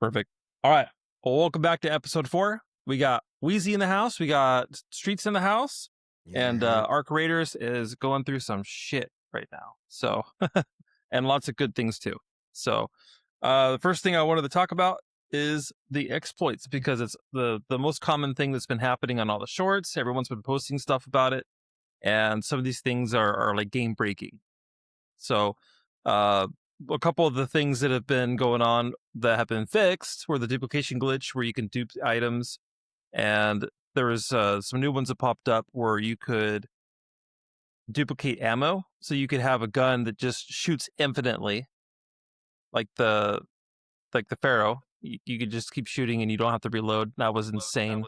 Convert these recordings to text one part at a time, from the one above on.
Perfect. All right. Well, welcome back to episode 4. We got Wheezy in the house. We got Streets in the house. And Yeah. Arc Raiders is going through some shit right now. So, and lots of good things too. So, the first thing I wanted to talk about is the exploits because it's the most common thing that's been happening on all the shorts. Everyone's been posting stuff about it. And some of these things are like game breaking. So, uh, a couple of the things that have been going on that have been fixed were the duplication glitch, where you can dupe items, and there was some new ones that popped up where you could duplicate ammo, so you could have a gun that just shoots infinitely, like the Pharaoh. You could just keep shooting and you don't have to reload. That was insane.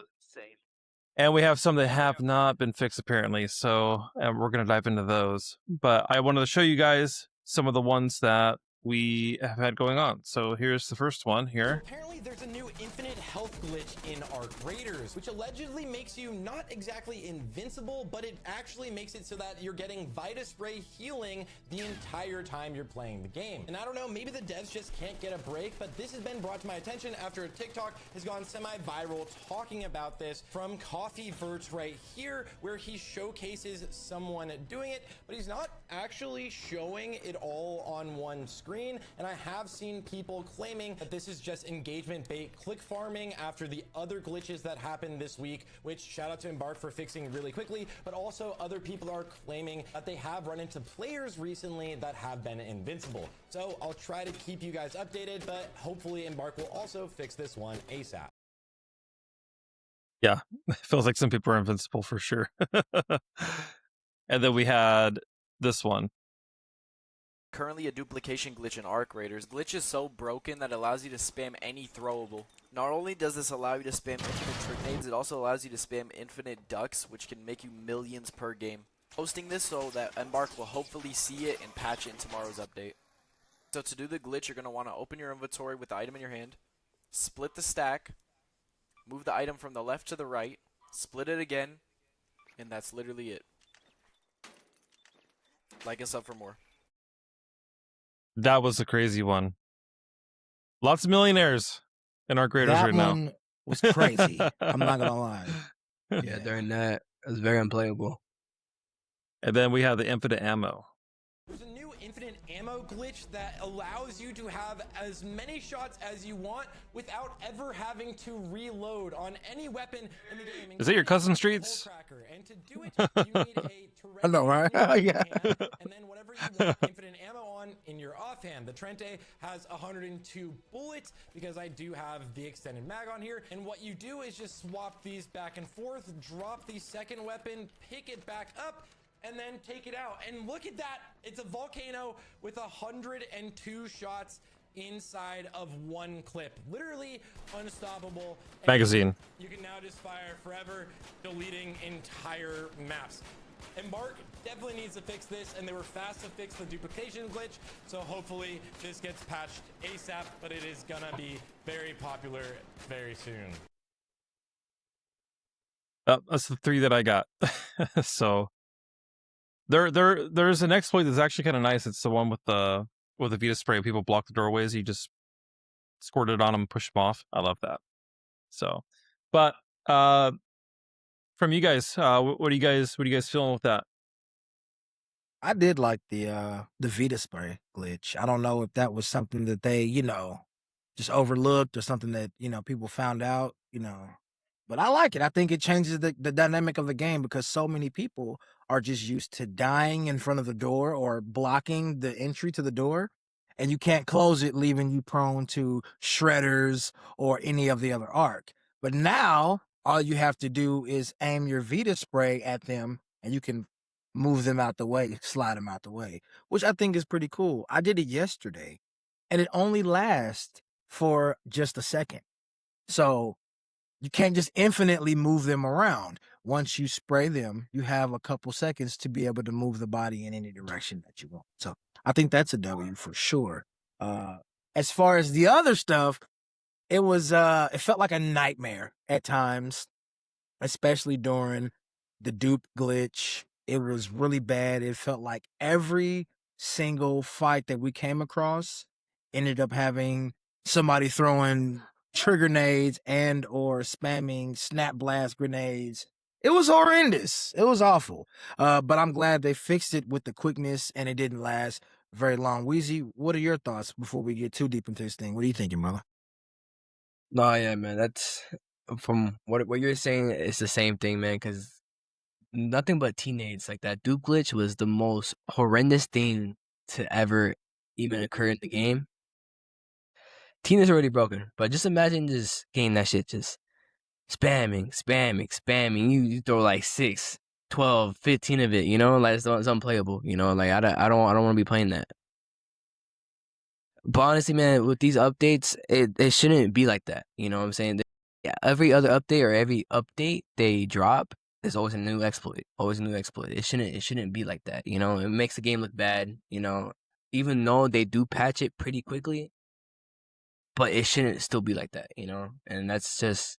And we have some that have not been fixed apparently, so we're going to dive into those. But I wanted to show you guys some of the ones that we have had going on. So here's the first one here. So apparently there's a new infinite health glitch in Arc Raiders, which allegedly makes you not exactly invincible, but it actually makes it so that you're getting Vita Spray healing the entire time you're playing the game. And I don't know, maybe the devs just can't get a break, but this has been brought to my attention after a TikTok has gone semi-viral talking about this from Coffee Verts right here, where he showcases someone doing it, but he's not actually showing it all on one screen. And I have seen people claiming that this is just engagement bait click farming after the other glitches that happened this week, which shout out to Embark for fixing really quickly, but also other people are claiming that they have run into players recently that have been invincible. So I'll try to keep you guys updated, but hopefully Embark will also fix this one ASAP. Yeah, it feels like some people are invincible for sure. And then we had this one. Currently a duplication glitch in Arc Raiders. Glitch is so broken that it allows you to spam any throwable. Not only does this allow you to spam infinite grenades, it also allows you to spam infinite ducks, which can make you millions per game. Posting this so that Embark will hopefully see it and patch it in tomorrow's update. So to do the glitch, you're going to want to open your inventory with the item in your hand, split the stack, move the item from the left to the right, split it again, and that's literally it. Like and sub for more. That was a crazy one. Lots of millionaires in our graders That right now. one was crazy. I'm not gonna lie. Yeah, during that, it was very unplayable. And then we have the infinite ammo. There's a new infinite ammo glitch that allows you to have as many shots as you want without ever having to reload on any weapon in the game. Is that your cousin Streets? And to do it, you need a I know, right? Yeah. and then whatever you want infinite ammo on in your offhand. The Trente has 102 bullets because I do have the extended mag on here. And what you do is just swap these back and forth, drop the second weapon, pick it back up, and then take it out. And look at that. It's a volcano with 102 shots inside of one clip. Literally unstoppable. And Magazine. you can now just fire forever, deleting entire maps. Embark definitely needs to fix this, and they were fast to fix the duplication glitch, so hopefully this gets patched ASAP, but it is gonna be very popular very soon. That's the 3 that I got. So there's an exploit that's actually kind of nice. It's the one with the Vita Spray. People block the doorways. You just squirt it on them, push them off. I love that. So, but from you guys, what are you guys feeling with that? I did like the Vita Spray glitch. I don't know if that was something that they, just overlooked or something that, people found out, But I like it. I think it changes the dynamic of the game because so many people are just used to dying in front of the door or blocking the entry to the door, and you can't close it, leaving you prone to shredders or any of the other arc. But now all you have to do is aim your Vita Spray at them, and you can move them out the way, slide them out the way, which I think is pretty cool. I did it yesterday, and it only lasts for just a second. So you can't just infinitely move them around. Once you spray them, you have a couple seconds to be able to move the body in any direction that you want. So I think that's a W for sure. As far as the other stuff, it felt like a nightmare at times, especially during the dupe glitch. It was really bad. It felt like every single fight that we came across ended up having somebody throwing trigger nades and or spamming snap blast grenades. It was horrendous. It was awful. But I'm glad they fixed it with the quickness and it didn't last very long. Wheezy, what are your thoughts before we get too deep into this thing? What are you thinking, brother? No, yeah, man. That's from what you're saying. It's the same thing, man. Because nothing but teenage like that dupe glitch was the most horrendous thing to ever even occur in the game. Tina's already broken, but just imagine just getting that shit just spamming. You throw like 6, 12, 15 of it, you know, like it's unplayable, you know, like I don't want to be playing that. But honestly, man, with these updates, it shouldn't be like that. You know what I'm saying? Yeah, every other update or every update they drop, there's always a new exploit. Always a new exploit. It shouldn't be like that. You know, it makes the game look bad. You know, even though they do patch it pretty quickly, but it shouldn't still be like that. You know, and that's just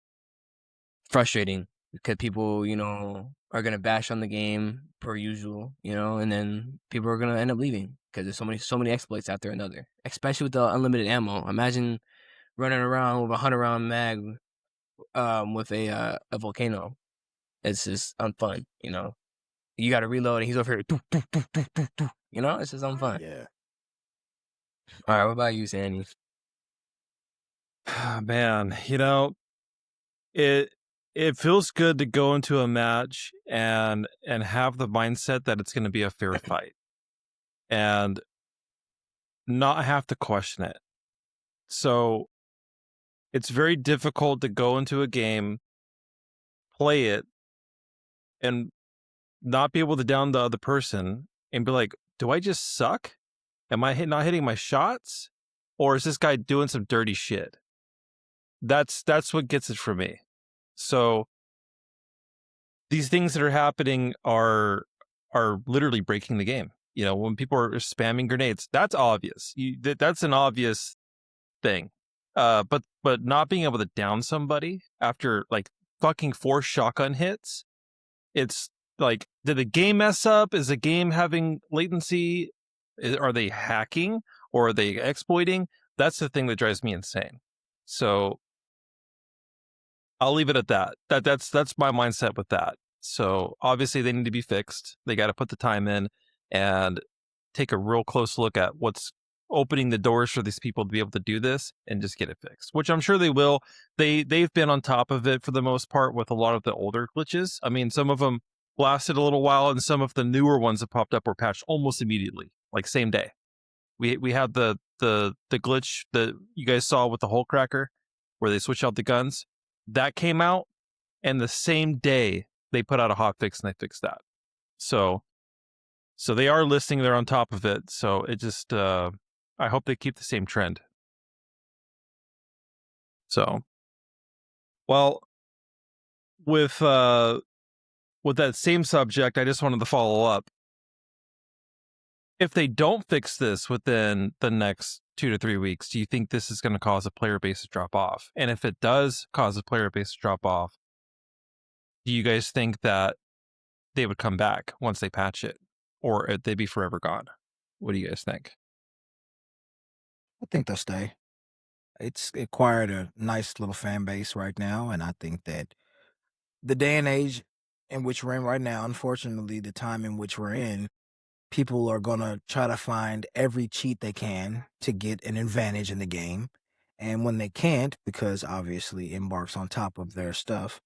frustrating because people, you know, are gonna bash on the game per usual. You know, and then people are gonna end up leaving because there's so many exploits out there. Another, especially with the unlimited ammo. Imagine running around with a 100-round mag, with a volcano. It's just unfun, you know. You got to reload, and he's over here, doo, doo, doo, doo, doo, doo. You know, it's just unfun. Yeah. All right, what about you, Sandy? Man, you know, it feels good to go into a match and have the mindset that it's going to be a fair fight and not have to question it. So it's very difficult to go into a game, play it, and not be able to down the other person and be like, do I just suck? Am I not hitting my shots? Or is this guy doing some dirty shit? That's what gets it for me. So these things that are happening are literally breaking the game. You know, when people are spamming grenades, that's obvious. That's an obvious thing. But not being able to down somebody after like fucking 4 shotgun hits, it's like, did the game mess up? Is the game having latency? Are they hacking or are they exploiting? That's the thing that drives me insane. So I'll leave it at that. That's my mindset with that. So obviously they need to be fixed. They got to put the time in and take a real close look at what's opening the doors for these people to be able to do this and just get it fixed, which I'm sure they will. They've been on top of it for the most part with a lot of the older glitches. I mean, some of them lasted a little while and some of the newer ones that popped up were patched almost immediately, like same day. We had the glitch that you guys saw with the hole cracker where they switch out the guns. That came out, and the same day they put out a hotfix and they fixed that. So they are listening. They're on top of it. So it just, I hope they keep the same trend. So, well, with that same subject, I just wanted to follow up. If they don't fix this within the next 2 to 3 weeks, do you think this is going to cause a player base to drop off? And if it does cause a player base to drop off, do you guys think that they would come back once they patch it, or they'd be forever gone? What do you guys think? I think they'll stay. It's acquired a nice little fan base right now, and I think that the day and age in which we're in right now, unfortunately, the time in which we're in, people are going to try to find every cheat they can to get an advantage in the game. And when they can't, because obviously Embark's on top of their stuff,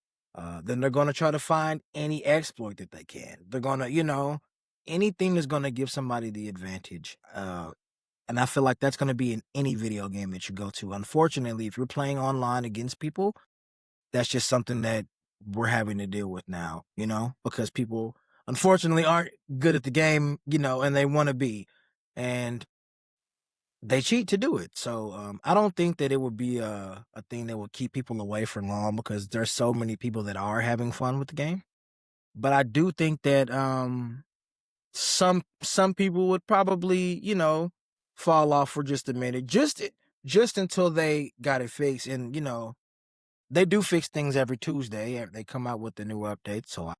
then they're going to try to find any exploit that they can. They're going to, you know, anything that's going to give somebody the advantage. And I feel like that's going to be in any video game that you go to. Unfortunately, if you're playing online against people, that's just something that we're having to deal with now, you know, because people unfortunately aren't good at the game, you know, and they want to be, and they cheat to do it. So I don't think that it would be a thing that would keep people away for long because there's so many people that are having fun with the game. But I do think that some people would probably, you know, fall off for just a minute, just until they got it fixed. And you know, they do fix things every Tuesday. They come out with the new updates, so I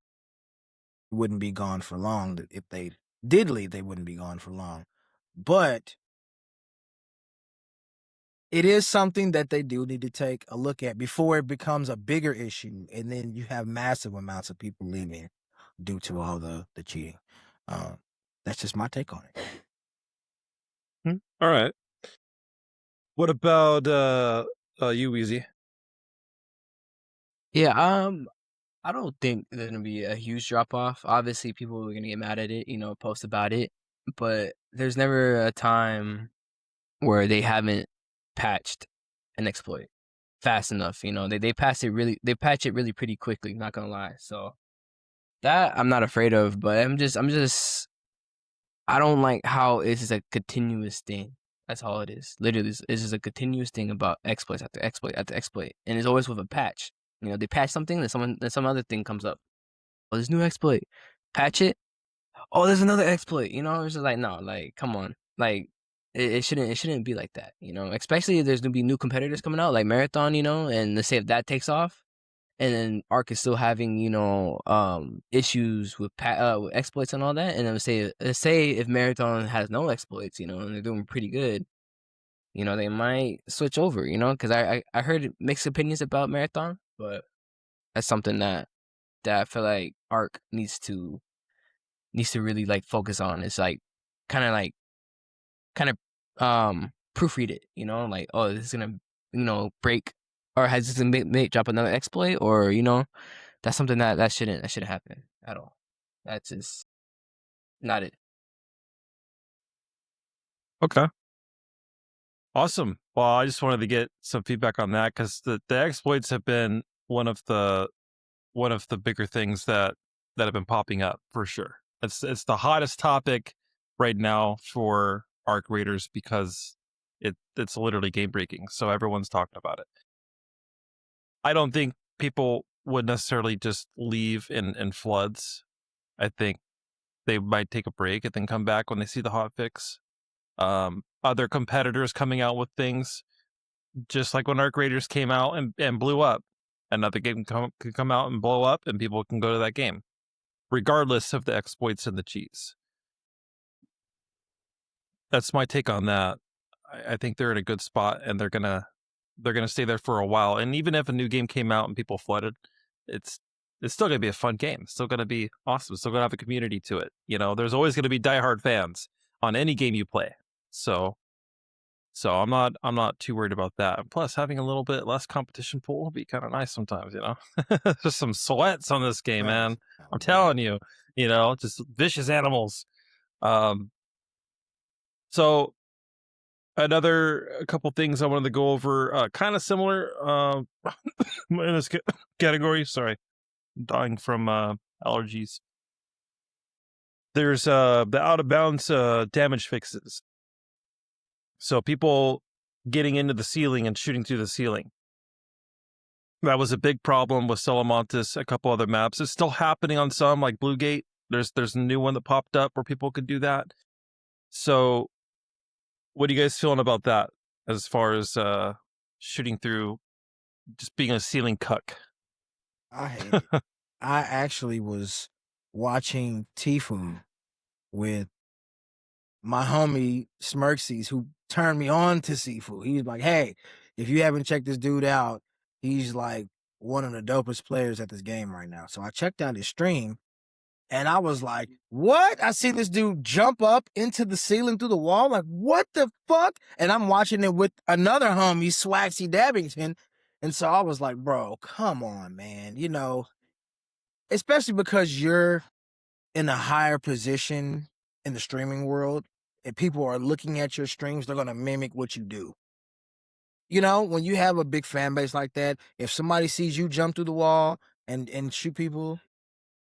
wouldn't be gone for long. If they did leave, they wouldn't be gone for long. But it is something that they do need to take a look at before it becomes a bigger issue, and then you have massive amounts of people leaving due to all the cheating. That's just my take on it. All right. What about you, Easy? Yeah, I don't think there's gonna be a huge drop off. Obviously, people are gonna get mad at it, post about it, but there's never a time where they haven't patched an exploit fast enough. They patch it really pretty quickly. Not gonna lie, so that I'm not afraid of. But I don't like how it's just a continuous thing. That's all it is. Literally, it's just a continuous thing about exploits after exploit after exploit, and it's always with a patch. They patch something, then some other thing comes up. Oh, there's new exploit. Patch it. Oh, there's another exploit. It's just like, no, like, come on, like, it shouldn't be like that. Especially if there's gonna be new competitors coming out, like Marathon. And let's say if that takes off, and then Arc is still having issues with with exploits and all that, and then say if Marathon has no exploits, and they're doing pretty good, they might switch over, because I heard mixed opinions about Marathon, but that's something that I feel like Arc needs to really like focus on. It's like kind of proofread it, like, oh, this is gonna break, or has this gonna drop another exploit, or that's something that shouldn't happen at all. That's just not it. Okay. Awesome. Well, I just wanted to get some feedback on that because the exploits have been one of the bigger things that have been popping up for sure. It's the hottest topic right now for Arc Raiders because it's literally game breaking. So everyone's talking about it. I don't think people would necessarily just leave in floods. I think they might take a break and then come back when they see the hot fix. Other competitors coming out with things, just like when Arc Raiders came out and blew up. Another game could come out and blow up, and people can go to that game, regardless of the exploits and the cheats. That's my take on that. I think they're in a good spot, and they're gonna stay there for a while. And even if a new game came out and people flooded, it's still gonna be a fun game. It's still gonna be awesome. It's still gonna have a community to it. There's always gonna be diehard fans on any game you play. So I'm not too worried about that. And plus, having a little bit less competition pool will be kind of nice sometimes. There's some sweats on this game, man. I'm telling you, just vicious animals. So a couple things I wanted to go over, kind of similar in this category. Sorry, I'm dying from allergies. There's the out of bounds damage fixes. So people getting into the ceiling and shooting through the ceiling. That was a big problem with Salamantis, a couple other maps. It's still happening on some, like Blue Gate. There's a new one that popped up where people could do that. So what are you guys feeling about that as far as shooting through, just being a ceiling cuck? I hate it. I actually was watching Tfue with my homie Smirksies, who turned me on to Sifu. He was like, hey, if you haven't checked this dude out, he's like one of the dopest players at this game right now. So I checked out his stream, and I was like, what? I see this dude jump up into the ceiling through the wall. Like, what the fuck? And I'm watching it with another homie, Swagsy Dabbington. And so I was like, bro, come on, man. Especially because you're in a higher position in the streaming world, and people are looking at your streams, they're going to mimic what you do. When you have a big fan base like that, if somebody sees you jump through the wall and shoot people,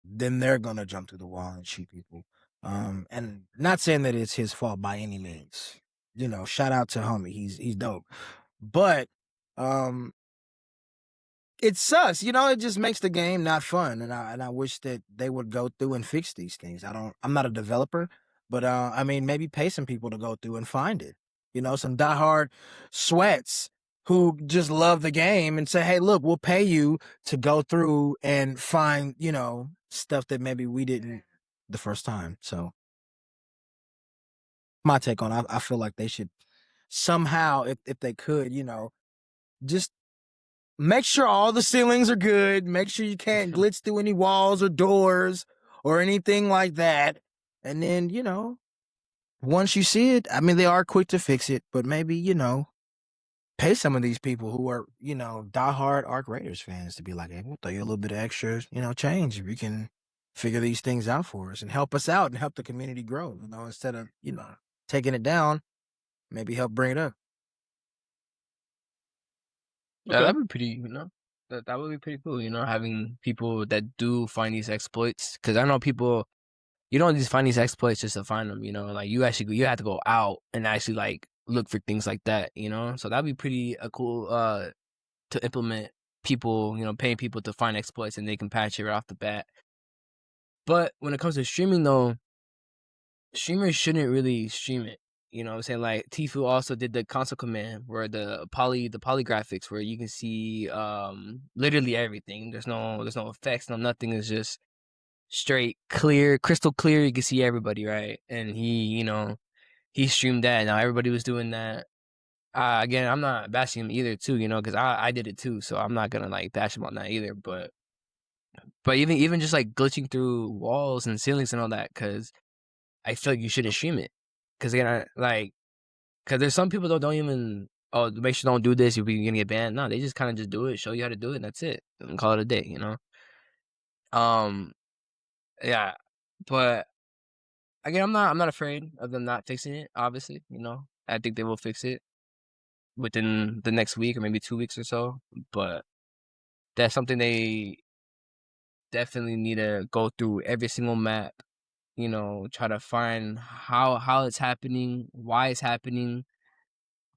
then they're going to jump through the wall and shoot people. And not saying that it's his fault by any means. Shout out to homie. He's dope. But it sucks, it just makes the game not fun. And I wish that they would go through and fix these things. I'm not a developer, but maybe pay some people to go through and find it. Some diehard sweats who just love the game and say, hey, look, we'll pay you to go through and find, stuff that maybe we didn't the first time. So my take on it, I feel like they should somehow, if they could, just make sure all the ceilings are good. Make sure you can't glitch through any walls or doors or anything like that. And then, once you see it, I mean, they are quick to fix it, but maybe, pay some of these people who are, diehard Arc Raiders fans to be like, hey, we'll throw you a little bit of extra, change if you can figure these things out for us and help us out and help the community grow, instead of, taking it down, maybe help bring it up. Yeah, Okay. that'd be pretty, that would be pretty cool, having people that do find these exploits. Because I know people, you don't just find these exploits just to find them, like you have to go out and actually like look for things like that, So that'd be pretty cool to implement people, paying people to find exploits and they can patch it right off the bat. But when it comes to streaming though, streamers shouldn't really stream it. You know what I'm saying? Like Tfue also did the console command where the poly graphics where you can see literally everything. There's no effects, no nothing. It's just straight clear, crystal clear. You can see everybody, right? And he streamed that. Now everybody was doing that. Again, I'm not bashing him either too, because I did it too, so I'm not gonna like bash him on that either. But even just like glitching through walls and ceilings and all that, because I feel like you shouldn't stream it. Because again, because there's some people that don't even, make sure don't do this, you're gonna get banned. No, they just kind of just do it, show you how to do it, and that's it. And call it a day, Yeah, but again, I'm not afraid of them not fixing it. Obviously, I think they will fix it within the next week or maybe 2 weeks or so. But that's something they definitely need to go through every single map. Try to find how it's happening, why it's happening,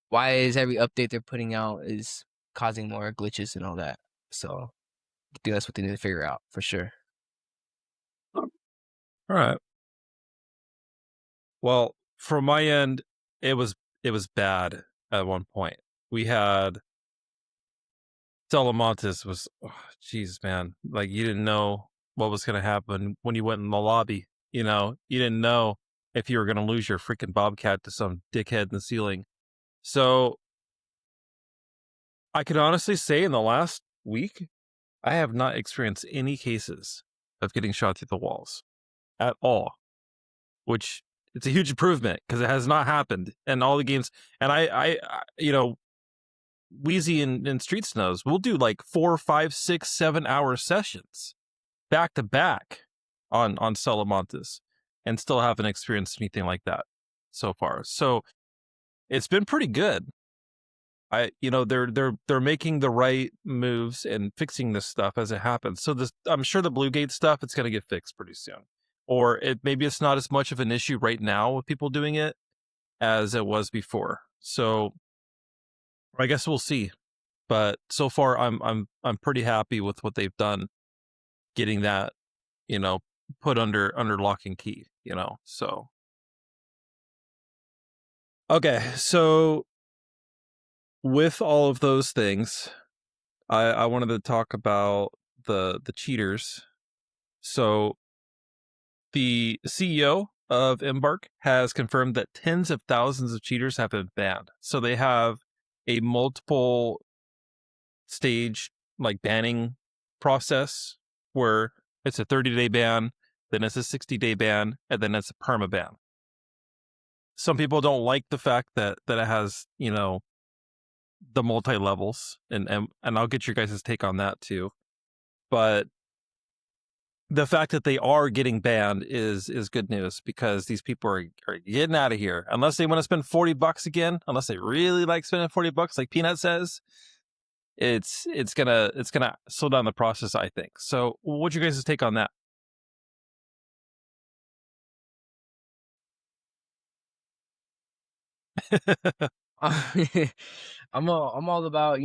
why is every update they're putting out is causing more glitches and all that. So I think that's what they need to figure out for sure. All right. Well, from my end, it was bad at one point. We had Salamantis was, jeez, man. Like you didn't know what was going to happen when you went in the lobby. You didn't know if you were going to lose your freaking Bobcat to some dickhead in the ceiling. So I can honestly say in the last week, I have not experienced any cases of getting shot through the walls at all, which it's a huge improvement because it has not happened in all the games. And I Wheezy and Street Snows, we'll do like 4, 5, 6, 7 hour sessions back to back on Salamantis and still haven't experienced anything like that so far. So it's been pretty good. They're making the right moves and fixing this stuff as it happens. So I'm sure the Bluegate stuff, it's going to get fixed pretty soon. Or maybe it's not as much of an issue right now with people doing it as it was before. So I guess we'll see. But so far I'm pretty happy with what they've done getting that, put under lock and key, So okay, so with all of those things, I wanted to talk about the cheaters. So the CEO of Embark has confirmed that tens of thousands of cheaters have been banned. So they have a multiple stage like banning process where it's a 30-day ban, then it's a 60-day ban, and then it's a perma ban. Some people don't like the fact that it has, the multi-levels, and I'll get your guys' take on that too. But the fact that they are getting banned is good news because these people are getting out of here. Unless they want to spend $40 again, unless they really like spending $40, like Peanut says, it's gonna slow down the process, I think. So what's your guys' take on that? I'm all about,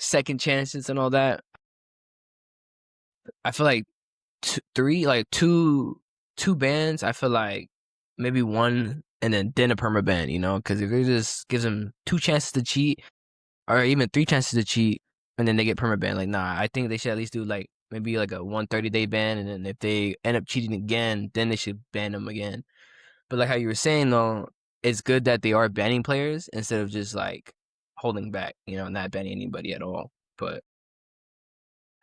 second chances and all that. I feel like two bans. I feel like maybe one and then a perma ban, because if it just gives them 2 chances to cheat or even 3 chances to cheat and then they get perma ban, like nah, I think they should at least do like maybe like a 130-day ban, and then if they end up cheating again, then they should ban them again. But like how you were saying though, it's good that they are banning players instead of just like holding back, not banning anybody at all. But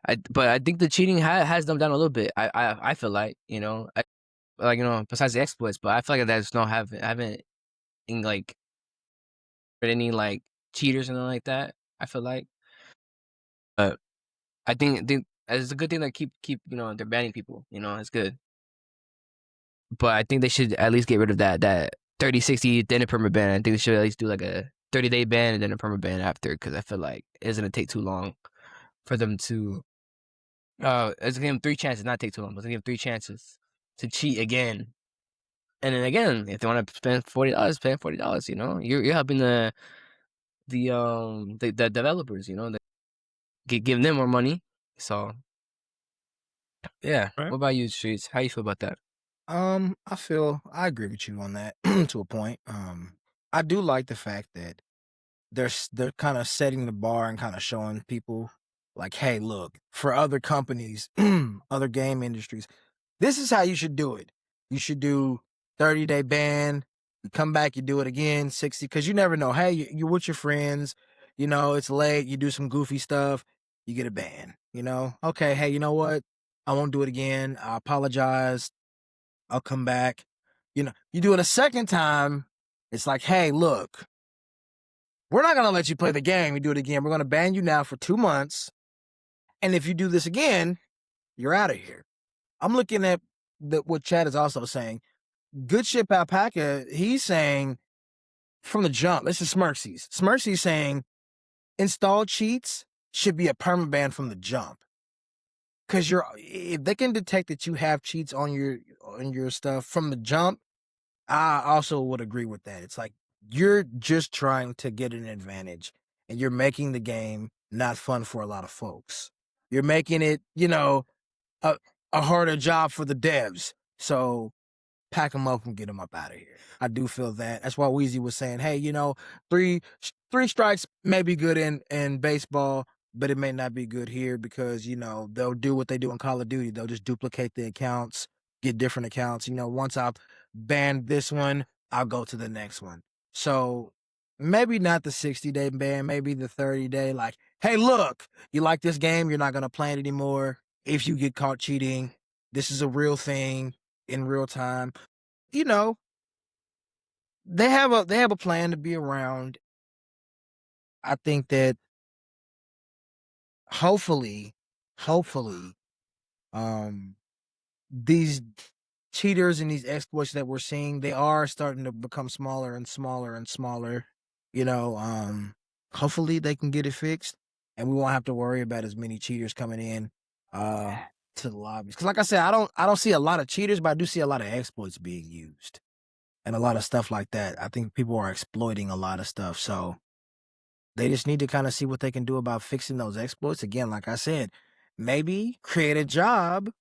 I think the cheating has dumbed down a little bit. I feel like, besides the exploits, but I feel like there's no haven't in like any like cheaters and like that. I feel like, but I think it's a good thing that keep they're banning people. It's good. But I think they should at least get rid of that 30, 60, then a perma ban. I think they should at least do like a 30-day ban and then a perma ban after, because I feel like it's gonna take too long for them to. It's gonna give them 3 chances, not take too long, but it's gonna give them 3 chances to cheat again. And then again, if they want to spend $40, spend $40. You're helping the developers. Giving them more money. So yeah. Right. What about you, Streets? How you feel about that? I agree with you on that to a point. I do like the fact that they're kind of setting the bar and kind of showing people like, hey, look, for other companies, other game industries, this is how you should do it. You should do 30-day ban. You come back, you do it again, 60, because you never know. Hey, you're with your friends, it's late, you do some goofy stuff, you get a ban, Okay, hey, you know what? I won't do it again. I apologize. I'll come back. You do it a second time, it's like, hey, look, we're not going to let you play the game. We do it again. We're going to ban you now for 2 months. And if you do this again, you're out of here. I'm looking at what Chad is also saying. Good Ship Alpaca, he's saying from the jump, this is Smirksies. Smirksies saying install cheats should be a permaban from the jump. Because if they can detect that you have cheats on your stuff from the jump, I also would agree with that. It's like you're just trying to get an advantage and you're making the game not fun for a lot of folks. You're making it, a harder job for the devs. So pack them up and get them up out of here. I do feel that. That's why Weezy was saying, hey, three strikes may be good in baseball, but it may not be good here because, they'll do what they do in Call of Duty. They'll just duplicate the accounts, get different accounts. Once I've banned this one, I'll go to the next one. So maybe not the 60-day ban, maybe the 30-day, like, hey, look, you like this game, you're not going to play it anymore. If you get caught cheating, this is a real thing in real time. They have a plan to be around. I think that hopefully, um, these cheaters and these exploits that we're seeing, they are starting to become smaller and smaller and smaller. Hopefully they can get it fixed, and we won't have to worry about as many cheaters coming in to the lobbies. Because, like I said, I don't see a lot of cheaters, but I do see a lot of exploits being used. And a lot of stuff like that. I think people are exploiting a lot of stuff. So they just need to kind of see what they can do about fixing those exploits. Again, like I said, maybe create a job,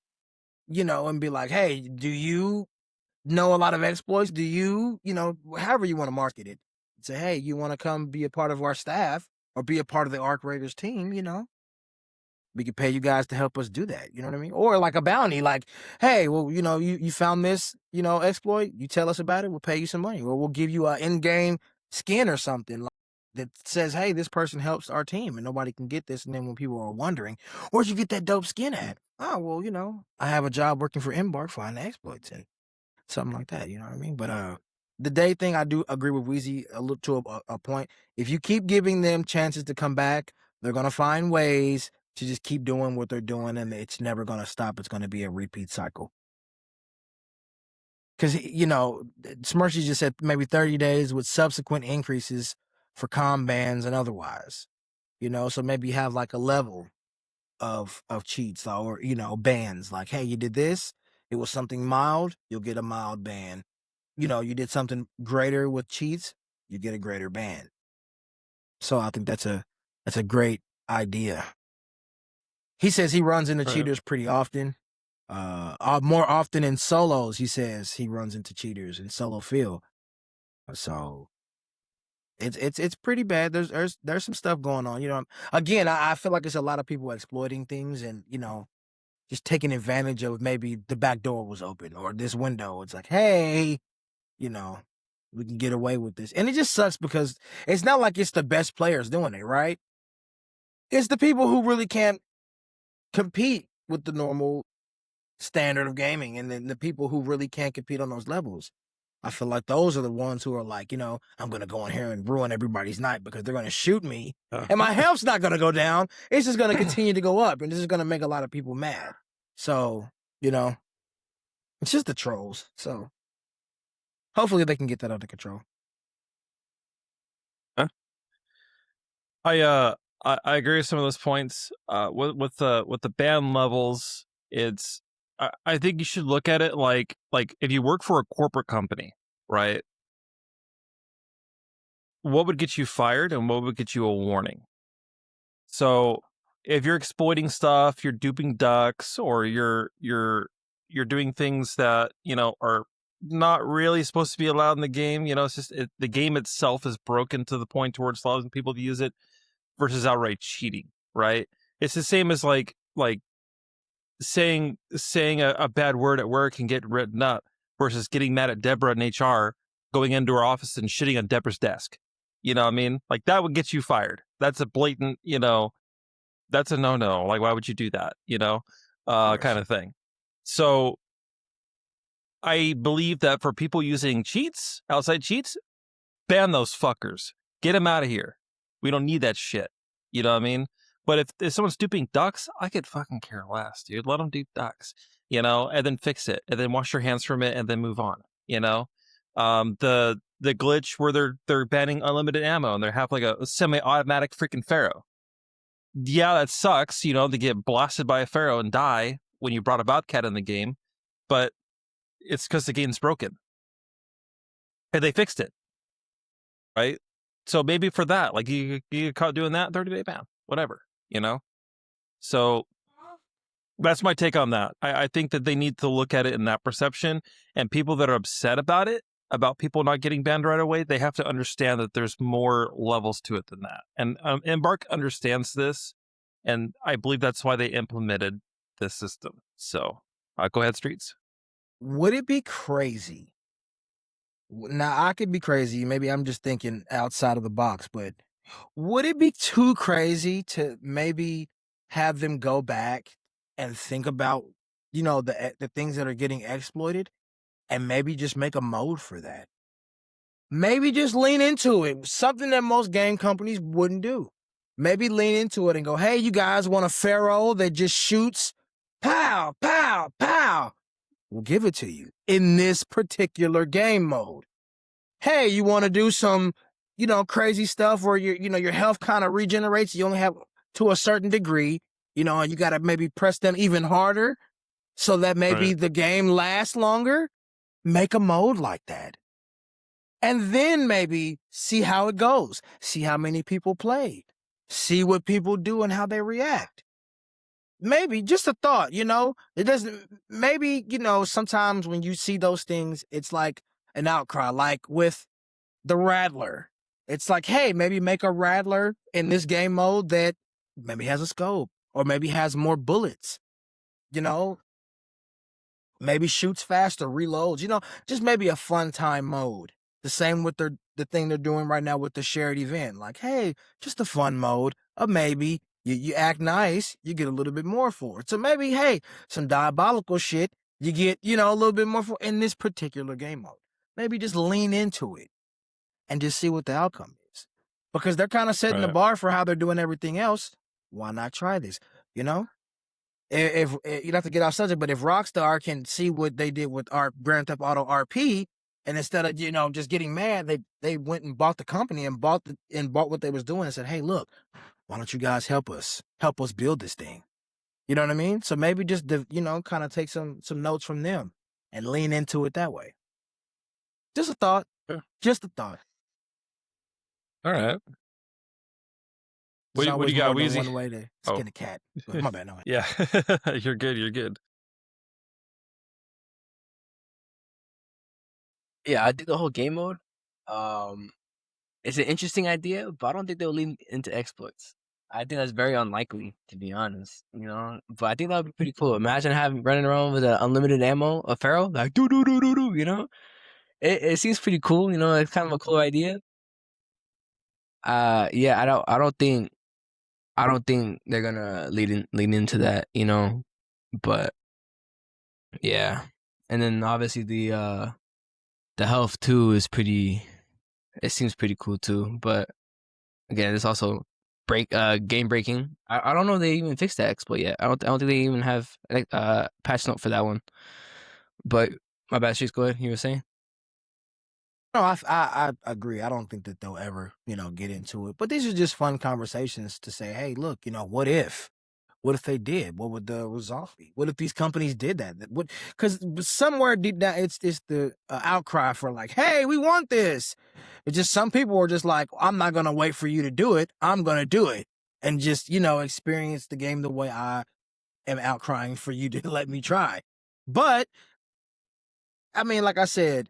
and be like, hey, do you know a lot of exploits? Do you, however you want to market it, say, hey, you want to come be a part of our staff or be a part of the Arc Raiders team, we could pay you guys to help us do that. You know what I mean? Or like a bounty, like, hey, well, you found this, exploit. You tell us about it. We'll pay you some money, or we'll give you an in-game skin or something that says, hey, this person helps our team and nobody can get this. And then when people are wondering, where'd you get that dope skin at? Oh, well, I have a job working for Embark finding exploits and something like that. You know what I mean? But the day thing, I do agree with Weezy a little to a point. If you keep giving them chances to come back, they're going to find ways to just keep doing what they're doing, and it's never going to stop. It's going to be a repeat cycle. Because, Smirchy just said maybe 30 days with subsequent increases for com bans and otherwise. So maybe you have like a level of cheats or, bans. Like, hey, you did this, it was something mild, you'll get a mild ban. You did something greater with cheats, you get a greater ban. So I think that's a great idea. He says he runs into cheaters pretty often. More often in solos, he says he runs into cheaters in solo field. So it's pretty bad. There's some stuff going on. Again, I feel like it's a lot of people exploiting things and just taking advantage of maybe the back door was open or this window. It's like, hey, we can get away with this. And it just sucks because it's not like it's the best players doing it, right? It's the people who really can't compete with the normal standard of gaming, and then the people who really can't compete on those levels. I feel like those are the ones who are like, I'm going to go in here and ruin everybody's night because they're going to shoot me and my health's not going to go down. It's just going to continue to go up, and this is going to make a lot of people mad. So, it's just the trolls. So hopefully they can get that under control. I agree with some of those points. With the ban levels, it's I think you should look at it like if you work for a corporate company, right? What would get you fired and what would get you a warning? So if you're exploiting stuff, you're duping ducks, or you're doing things that are not really supposed to be allowed in the game. It's just the game itself is broken to the point towards allowing people to use it versus outright cheating, right? It's the same as like saying a bad word at work and get written up versus getting mad at Deborah in HR, going into her office and shitting on Deborah's desk. You know what I mean? Like, that would get you fired. That's a blatant, that's a no-no. Like, why would you do that? Kind of thing. So I believe that for people using cheats, outside cheats, ban those fuckers. Get them out of here. We don't need that shit. You know what I mean? But if someone's duping ducks, I could fucking care less, dude. Let them dupe ducks, and then fix it, and then wash your hands from it, and then move on. The glitch where they're banning unlimited ammo and they have like a semi-automatic freaking Pharaoh. Yeah, that sucks, to get blasted by a Pharaoh and die when you brought a Bobcat in the game, but it's because the game's broken. And they fixed it, right? So maybe for that, like you get caught doing that, 30-day ban, whatever, So that's my take on that. I think that they need to look at it in that perception, and people that are upset about it, about people not getting banned right away, they have to understand that there's more levels to it than that. And Embark understands this, and I believe that's why they implemented this system. So go ahead, Streets. Would it be crazy? Now, I could be crazy. Maybe I'm just thinking outside of the box, but would it be too crazy to maybe have them go back and think about, the things that are getting exploited, and maybe just make a mode for that? Maybe just lean into it. Something that most game companies wouldn't do. Maybe lean into it and go, hey, you guys want a Pharaoh that just shoots? Pow, pow, pow. We'll give it to you in this particular game mode. Hey, you want to do some, crazy stuff where your health kind of regenerates. You only have to a certain degree, and you got to maybe press them even harder so that maybe the game lasts longer. Make a mode like that. And then maybe see how it goes. See how many people played. See what people do and how they react. Maybe just a thought, it doesn't, maybe, sometimes when you see those things, it's like an outcry, like with the Rattler. It's like, hey, maybe make a Rattler in this game mode that maybe has a scope or maybe has more bullets, maybe shoots faster, reloads, just maybe a fun time mode. The same with the thing they're doing right now with the shared event. Like, hey, just a fun mode, or maybe you act nice, you get a little bit more for it. So maybe, hey, some diabolical shit, you get, a little bit more for in this particular game mode. Maybe just lean into it and just see what the outcome is. Because they're kind of setting the bar for how they're doing everything else. Why not try this? If you have to get off subject, but if Rockstar can see what they did with our Grand Theft Auto RP, and instead of just getting mad, they went and bought the company and bought what they was doing and said, hey, look, why don't you guys help us build this thing? You know what I mean? So maybe just kind of take some notes from them and lean into it that way. Just a thought. Yeah. Just a thought. All right. What do you got, more than Weezy? one way to skin a cat. My bad. No. Yeah, you're good. You're good. Yeah, I think the whole game mode, it's an interesting idea, but I don't think they'll lean into exploits. I think that's very unlikely, to be honest. But I think that would be pretty cool. Imagine running around with an unlimited ammo, a Pharaoh, like do do do do do. it seems pretty cool. You know, it's kind of a cool idea. Yeah, I don't think they're gonna lean into that. You know, but yeah, and then obviously the health too is pretty. It seems pretty cool too, but again, it's also game breaking. I don't know if they even fixed that exploit yet. I don't think they even have like patch note for that one. But my bad, Streets, go ahead. You were saying? No, I agree. I don't think that they'll ever, get into it. But these are just fun conversations to say, hey, look, what if? What if they did? What would the result be? What if these companies did that? Because somewhere deep down, it's the outcry for like, hey, we want this. It's just some people are just like, I'm not gonna wait for you to do it. I'm gonna do it, and just experience the game the way I am outcrying for you to let me try. But I mean, like I said,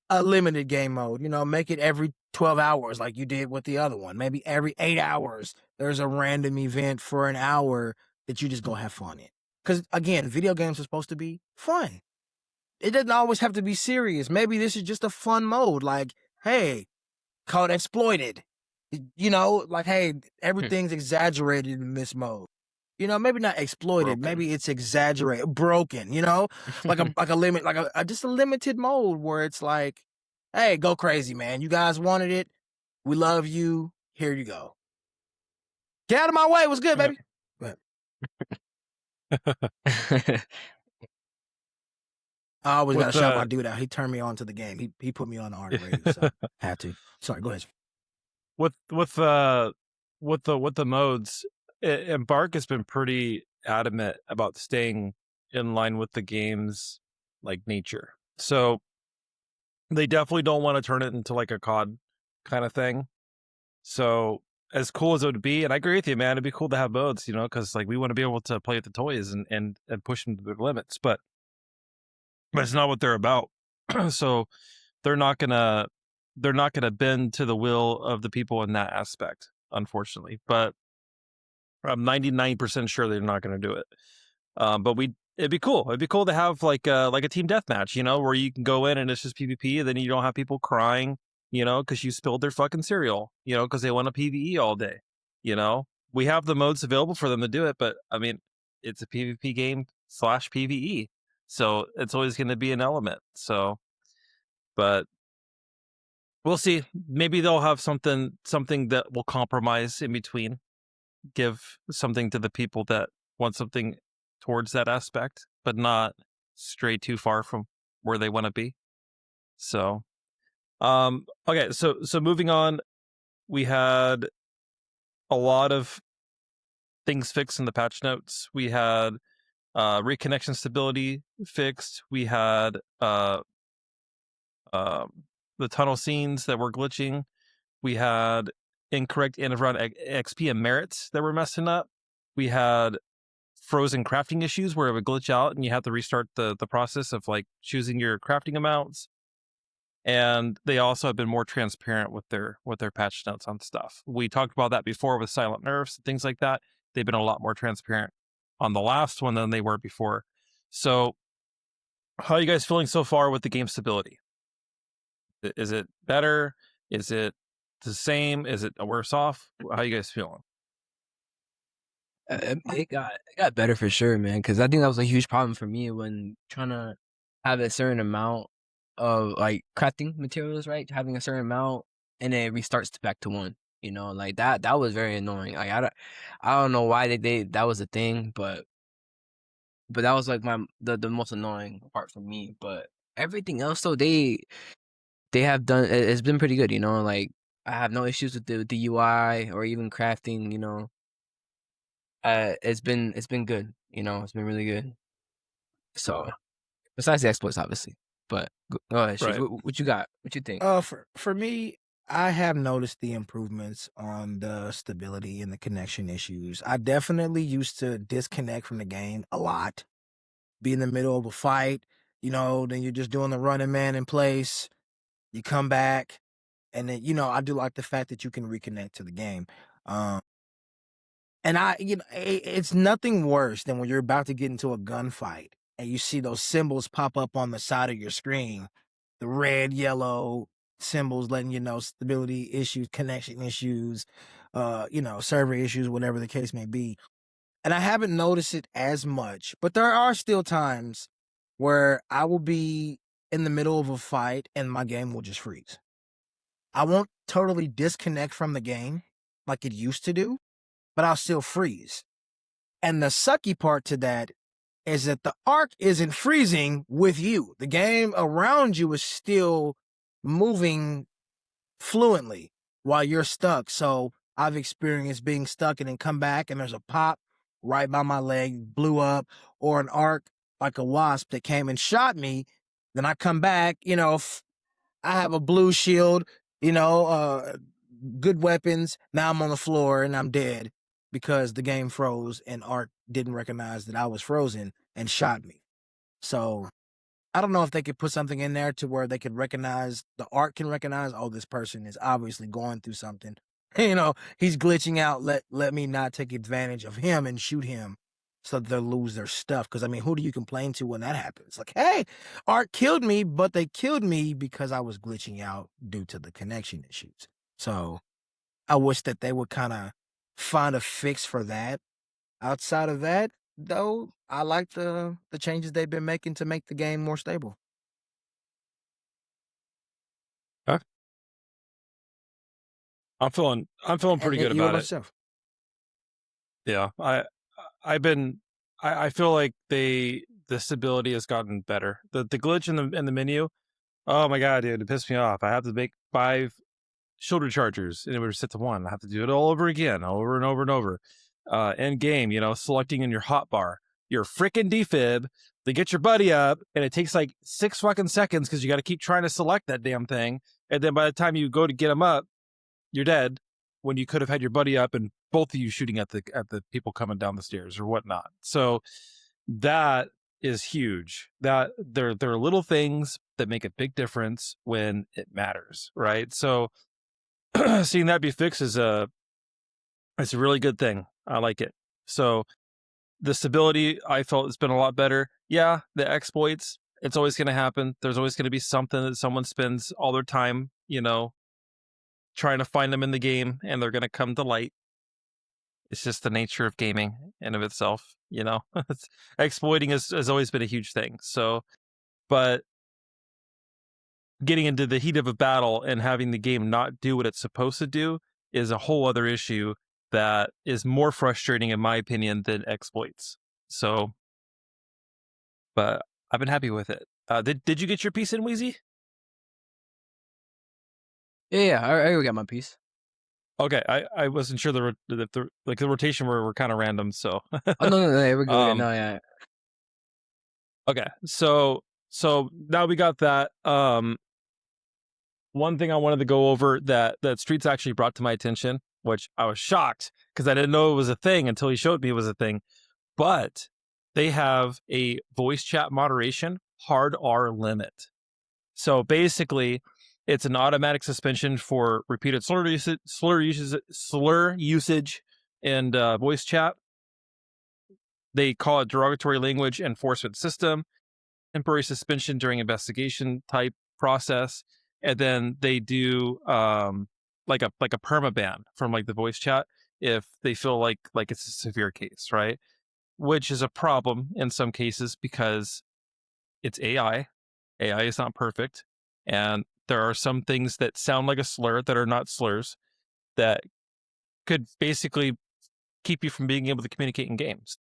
a limited game mode. Make it every 12 hours like you did with the other one. Maybe every 8 hours, there's a random event for an hour that you just go have fun in. Because, again, video games are supposed to be fun. It doesn't always have to be serious. Maybe this is just a fun mode. Like, hey, called exploited. Like, hey, everything's exaggerated in this mode. Maybe not exploited. Broken. Maybe it's exaggerated, broken. Like a limit, like just a limited mode where it's like, hey, go crazy, man. You guys wanted it. We love you. Here you go. Get out of my way. What's good, baby? But I always With gotta shout my the dude out. He turned me on to the game. He put me on the art rating, so had to. Sorry, go ahead. with the modes, Embark has been pretty adamant about staying in line with the game's like nature. So they definitely don't want to turn it into like a COD kind of thing. So as cool as it would be, and I agree with you, man, it'd be cool to have modes, because like we want to be able to play with the toys and push them to their limits, but it's not what they're about. So they're not gonna bend to the will of the people in that aspect, unfortunately. But I'm 99% sure they're not going to do it. But it'd be cool. It'd be cool to have like a team deathmatch, where you can go in and it's just PvP, and then you don't have people crying, because you spilled their fucking cereal, because they want a PvE all day. We have the modes available for them to do it, but I mean, it's a PvP game / PvE, so it's always going to be an element. So, but we'll see. Maybe they'll have something that will compromise in between, give something to the people that want something towards that aspect, but not stray too far from where they want to be. So, okay, so moving on, we had a lot of things fixed in the patch notes. We had reconnection stability fixed. We had the tunnel scenes that were glitching. We had incorrect end of run XP and merits that were messing up. We had frozen crafting issues where it would glitch out and you have to restart the process of like choosing your crafting amounts. And they also have been more transparent with their patch notes on stuff. We talked about that before with silent nerfs and things like that. They've been a lot more transparent on the last one than they were before. So how are you guys feeling so far with the game stability? Is it better? Is it the same? Is it worse off? How are you guys feeling? It got better for sure, man. Because I think that was a huge problem for me when trying to have a certain amount of like crafting materials, right? Having a certain amount, and then it restarts back to one. Like that. That was very annoying. Like I don't know why they that was a thing, but that was like the most annoying part for me. But everything else, though, they have done. It's been pretty good. Like I have no issues with the UI or even crafting. It's been good. It's been really good. So besides the exploits, obviously. But go ahead, Sheesh. Right. What you got? What you think? For me, I have noticed the improvements on the stability and the connection issues. I definitely used to disconnect from the game a lot. Be in the middle of a fight, then you're just doing the running man in place. You come back, and then I do like the fact that you can reconnect to the game. And it's nothing worse than when you're about to get into a gunfight and you see those symbols pop up on the side of your screen, the red, yellow symbols letting you know stability issues, connection issues, server issues, whatever the case may be. And I haven't noticed it as much, but there are still times where I will be in the middle of a fight and my game will just freeze. I won't totally disconnect from the game like it used to do, but I'll still freeze. And the sucky part to that is that the arc isn't freezing with you. The game around you is still moving fluently while you're stuck. So I've experienced being stuck and then come back and there's a pop right by my leg, blew up, or an arc like a wasp that came and shot me. Then I come back, I have a blue shield, good weapons. Now I'm on the floor and I'm dead because the game froze and Ark didn't recognize that I was frozen and shot me. So I don't know if they could put something in there to where they could recognize, the Ark can recognize, oh, this person is obviously going through something. He's glitching out. Let me not take advantage of him and shoot him so that they'll lose their stuff. Because, who do you complain to when that happens? Like, hey, Ark killed me, but they killed me because I was glitching out due to the connection issues. So I wish that they would kind of find a fix for that. Outside of that, though, I like the changes they've been making to make the game more stable. I'm feeling pretty good you about it. yourself. Yeah, I feel like the stability has gotten better. The glitch in the menu, oh my god, dude, it pissed me off. I have to make 5 shoulder chargers and it would set to 1. I have to do it all over again, over and over and over. End game, selecting in your hotbar, your freaking defib to get your buddy up, and it takes like 6 fucking seconds because you got to keep trying to select that damn thing, and then by the time you go to get him up, you're dead when you could have had your buddy up and both of you shooting at the people coming down the stairs or whatnot. So that is huge. That there are little things that make a big difference when it matters, right? So seeing that be fixed is it's a really good thing. I like it. So the stability, I felt, has been a lot better. Yeah, the exploits, it's always going to happen. There's always going to be something that someone spends all their time, trying to find them in the game, and they're going to come to light. It's just the nature of gaming in of itself, Exploiting has always been a huge thing. So, but getting into the heat of a battle and having the game not do what it's supposed to do is a whole other issue that is more frustrating, in my opinion, than exploits. So, but I've been happy with it. Did you get your piece in, Wheezy? Yeah, I already got my piece. Okay, I wasn't sure the rotation were kind of random, so. Oh no, we're good. No, yeah. Okay, so now we got that. One thing I wanted to go over that Streets actually brought to my attention, which I was shocked because I didn't know it was a thing until he showed me it was a thing. But they have a voice chat moderation hard R limit. So basically, it's an automatic suspension for repeated slur usage and voice chat. They call it derogatory language enforcement system, temporary suspension during investigation type process, and then they do like a perma ban from like the voice chat if they feel like it's a severe case, right? Which is a problem in some cases because it's AI. AI is not perfect, and there are some things that sound like a slur that are not slurs that could basically keep you from being able to communicate in games.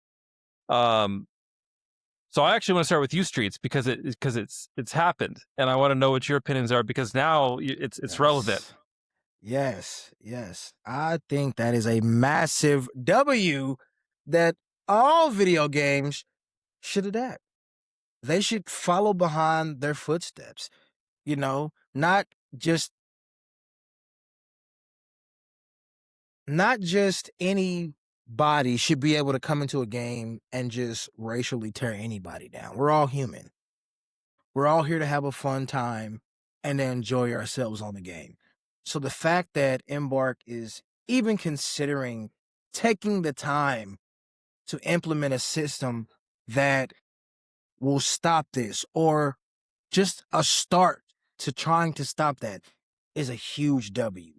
So I actually want to start with you, Streets, because it's happened, and I want to know what your opinions are because now it's relevant. Yes. I think that is a massive W that all video games should adapt. They should follow behind their footsteps. Not just anybody should be able to come into a game and just racially tear anybody down. We're all human. We're all here to have a fun time and to enjoy ourselves on the game. So the fact that Embark is even considering taking the time to implement a system that will stop this, or just a start to trying to stop that is a huge W.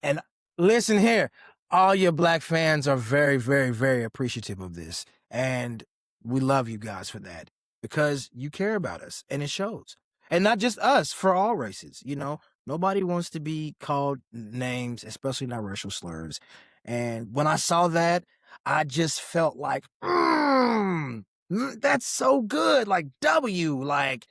And listen here, all your black fans are very, very, very appreciative of this. And we love you guys for that because you care about us and it shows. And not just us, for all races, you know, nobody wants to be called names, especially not racial slurs. And when I saw that, I just felt like, that's so good. Like W, like,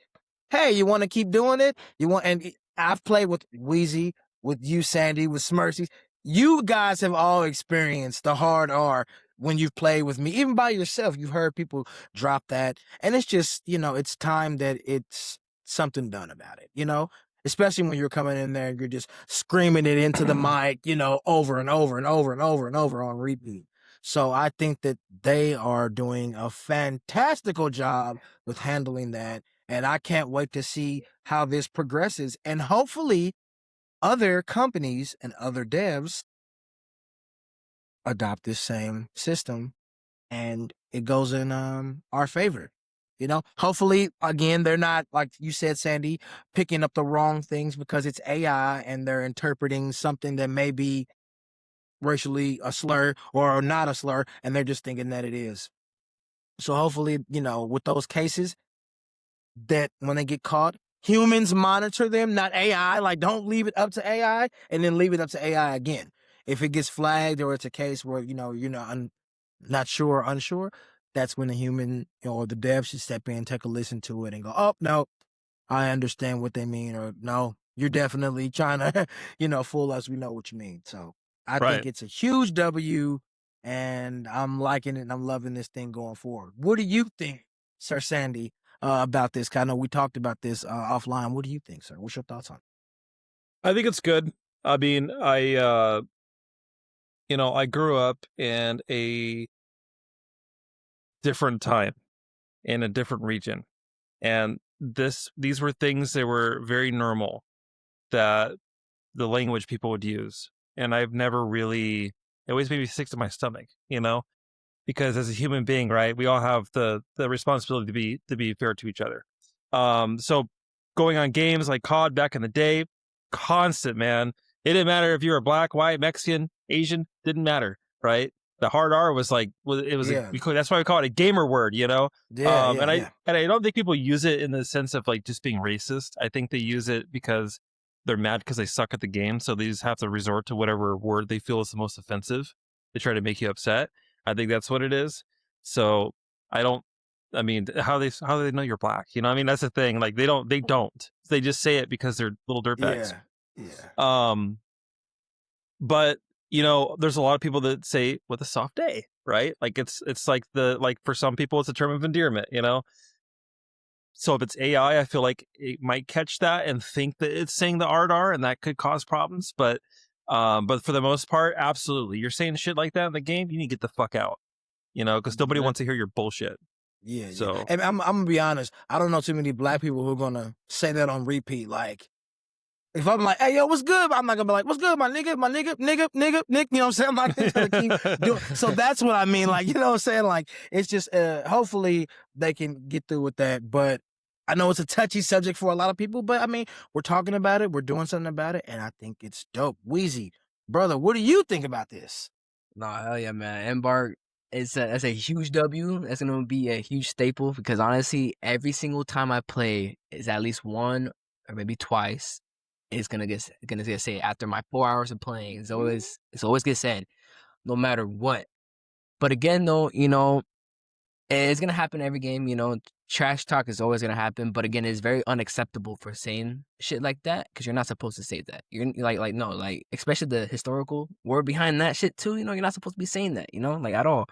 hey, you want to keep doing it? And I've played with Wheezy, with you, Sandy, with Smurfy. You guys have all experienced the hard R when you've played with me. Even by yourself, you've heard people drop that. And it's just, you know, it's time that it's something done about it, you know? Especially when you're coming in there and you're just screaming it into the mic, you know, over and over and over and over and over on repeat. So I think that they are doing a fantastical job with handling that. And I can't wait to see how this progresses. And hopefully other companies and other devs adopt this same system and it goes in our favor. You know, hopefully, again, they're not, like you said, Sandy, picking up the wrong things because it's AI and they're interpreting something that may be racially a slur or not a slur, and they're just thinking that it is. So hopefully, you know, with those cases, that when they get caught, humans monitor them, not AI. Like, don't leave it up to AI and then leave it up to AI again. If it gets flagged or it's a case where, you know, you're not sure or unsure, that's when the human, you know, or the dev should step in, take a listen to it and go, oh, no, I understand what they mean. Or no, you're definitely trying to, you know, fool us. We know what you mean. So I Right. think it's a huge W and I'm liking it and I'm loving this thing going forward. What do you think, Sir Sandy, about this? 'Cause I know we talked about this offline. What do you think, sir? What's your thoughts on it? I think it's good. I mean, you know, I grew up in a different time, in a different region, and these were things that were very normal, that the language people would use, and I've never really, it always made me sick to my stomach, you know, because as a human being, right, we all have the responsibility to be fair to each other. So going on games like COD back in the day, constant, man. It didn't matter if you were black, white, Mexican, Asian, didn't matter, right? The hard R was like, it was Yeah. that's why we call it a gamer word, you know. Yeah, And I don't think people use it in the sense of like just being racist. I think they use it because they're mad because they suck at the game, so they just have to resort to whatever word they feel is the most offensive. They try to make you upset. I think that's what it is. So I mean, how do they know you're black? You know, I mean, that's the thing. Like they don't. They just say it because they're little dirtbags. Yeah. But you know, there's a lot of people that say with a soft day, right? Like it's like for some people it's a term of endearment, you know. So if it's AI, I feel like it might catch that and think that it's saying the R, and that could cause problems. But for the most part, absolutely, you're saying shit like that in the game, you need to get the fuck out, you know, because nobody wants to hear your bullshit. Yeah. So And I'm gonna be honest, I don't know too many black people who are gonna say that on repeat. Like, if I'm like, hey, yo, what's good? I'm not gonna be like, what's good, my nigga, nigga, you know what I'm saying? I'm not gonna keep doing. So that's what I mean. Like, you know what I'm saying? Like, it's just, hopefully they can get through with that. But I know it's a touchy subject for a lot of people, but I mean, we're talking about it, we're doing something about it, and I think it's dope. Wheezy, brother, what do you think about this? No, hell yeah, man. Embark, that's a huge W. That's gonna be a huge staple because honestly, every single time I play is at least one or maybe twice. It's gonna get said after my 4 hours of playing. It's always get said, no matter what. But again, though, you know, it's gonna happen every game. You know, trash talk is always gonna happen. But again, it's very unacceptable for saying shit like that because you're not supposed to say that. You're like no, like especially the historical word behind that shit too. You know, you're not supposed to be saying that. You know, like at all.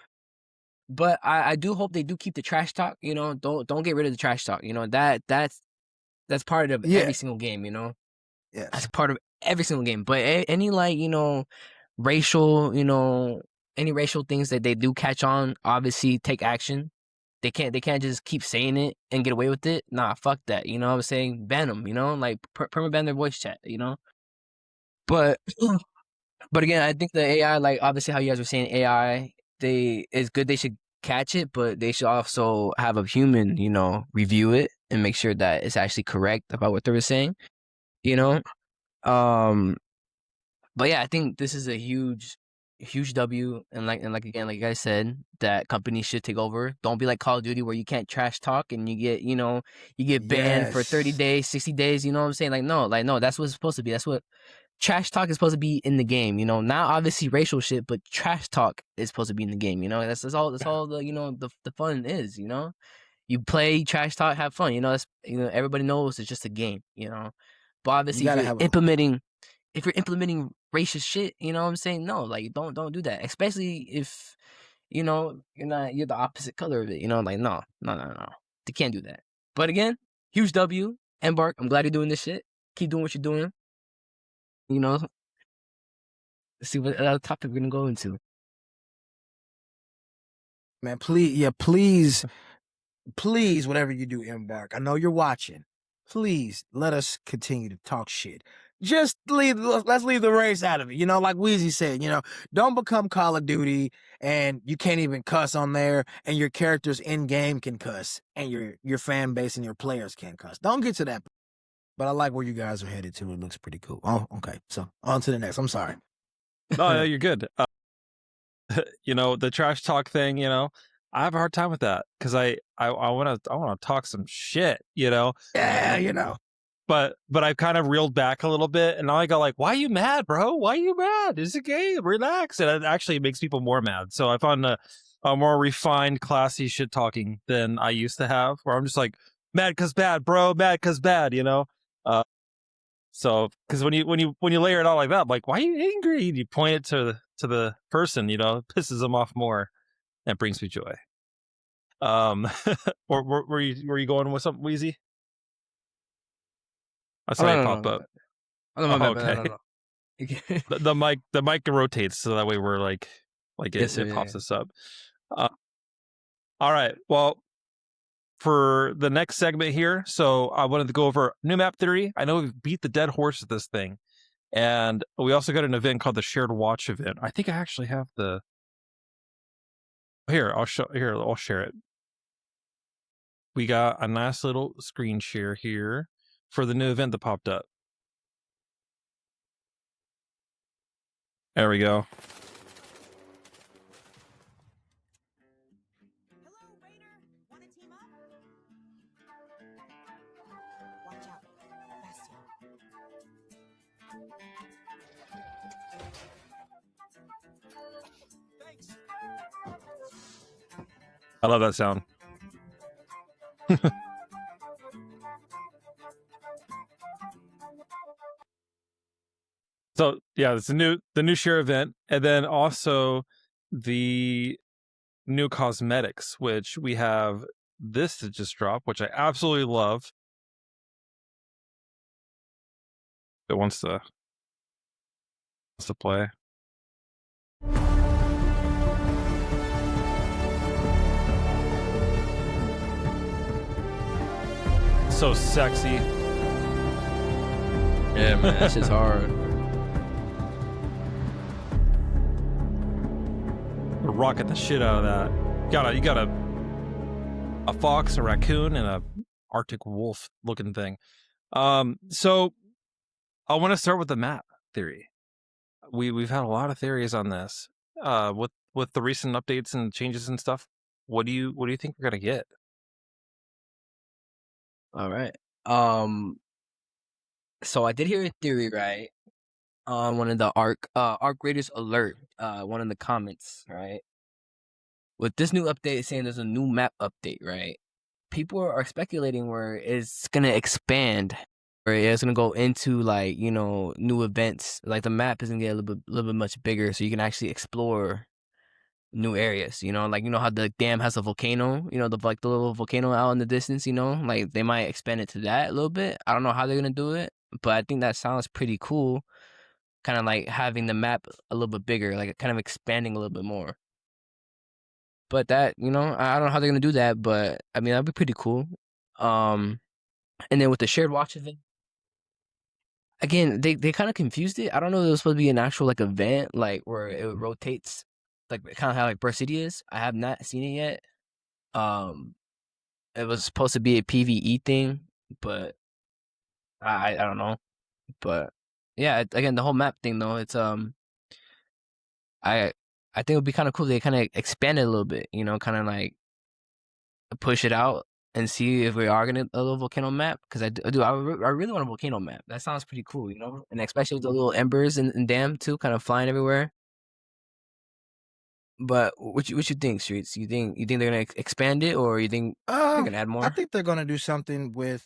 But I do hope they do keep the trash talk. You know, don't get rid of the trash talk. You know that's part of Yeah. every single game. You know, Yes. that's part of every single game. But any like you know, racial any racial things that they do catch on, obviously take action. They can't just keep saying it and get away with it. Nah, fuck that. You know what I'm saying? Ban them. You know, like perma ban their voice chat. You know, but. But again, I think the AI, like obviously how you guys were saying AI, it's good they should catch it, but they should also have a human, you know, review it and make sure that it's actually correct about what they were saying. you know. Um, but yeah, I think this is a huge W, and again, like I said, that companies should take over. Don't be like Call of Duty where you can't trash talk and you get banned for 30 Yes. days, 60 days. You know what I'm saying? Like no, that's what it's supposed to be. That's what trash talk is supposed to be in the game. You know, not obviously racial shit, but trash talk is supposed to be in the game. You know, that's all the the fun is. You know, you play trash talk, have fun. You know, that's everybody knows it's just a game. You know, but You obviously gotta have a if you're implementing racist shit, you know what I'm saying? No, like don't do that. Especially if you're the opposite color of it. You know, like no. They can't do that. But again, huge W, Embark. I'm glad you're doing this shit. Keep doing what you're doing. You know, let's see what other topic we're gonna go into. man. Please, whatever you do, Embark. I know you're watching. Please let us continue to talk shit. Just let's leave the race out of it. You know, like Weezy said, don't become Call of Duty and you can't even cuss on there and your characters in game can cuss and your fan base and your players can't cuss. Don't get to that. But I like where you guys are headed to. It looks pretty cool. Oh, okay. So on to the next. I'm sorry. No, you're good. The trash talk thing, I have a hard time with that because I want to talk some shit, Yeah. but I kind of reeled back a little bit, and now I go like, why are you mad, bro? Why are you mad? It's a game. Relax. And it actually makes people more mad. So I found a more refined, classy shit talking than I used to have, where I'm just like, mad cause bad, bro. Mad cause bad. Uh, so because when you layer it all like that, I'm like, why are you angry? And you point it to the person, it pisses them off more. That brings me joy. Or were you going with something, Wheezy? I Oh saw you pop up. no, my Oh, bad, okay. no. The mic rotates so that way we're like Yes, sir. it pops Yeah. us up. Uh, all right. Well, for the next segment here, so I wanted to go over new map theory. I know we've beat the dead horse at this thing, and we also got an event called the Shared Watch event. I think I actually have the here. I'll share it. We got a nice little screen share here for the new event that popped up. There we go. Hello, Raider. Want to team up? Watch out, Bastion. Thanks. I love that sound. So yeah, it's the new share event, and then also the new cosmetics, which we have this to just drop, which I absolutely love. It wants to play. So sexy. Yeah, man, that shit's hard. We're rocking the shit out of that. You got a fox, a raccoon, and a Arctic wolf looking thing. So I want to start with the map theory. We've had a lot of theories on this. With the recent updates and changes and stuff, what do you think we're gonna get? All right. So I did hear a theory, right? On one of the Arc Raiders alert, one of the comments, right? With this new update saying there's a new map update, right? People are speculating where it's gonna expand, or it's gonna go into like new events. Like the map is gonna get a little bit much bigger, so you can actually explore new areas. Like how the dam has a volcano. The little volcano out in the distance. Like they might expand it to that a little bit. I don't know how they're gonna do it, but I think that sounds pretty cool. Kind of like having the map a little bit bigger, like kind of expanding a little bit more. But that, I don't know how they're gonna do that, but I mean that'd be pretty cool. Um, and then with the shared watch event, again, they kind of confused it. I don't know if it was supposed to be an actual like event, like where it rotates, like kind of how like Burst City is. I have not seen it yet. It was supposed to be a PvE thing, but I don't know. But yeah, again, the whole map thing though, it's I I think it would be kind of cool. They kind of expand it a little bit, you know, kind of like push it out and see if we are gonna a little volcano map. Because I really want a volcano map. That sounds pretty cool, you know, and especially with the little embers and dam too, kind of flying everywhere. But what you think, Streets? You think they're gonna expand it, or you think they're gonna add I more? think they're gonna do something with,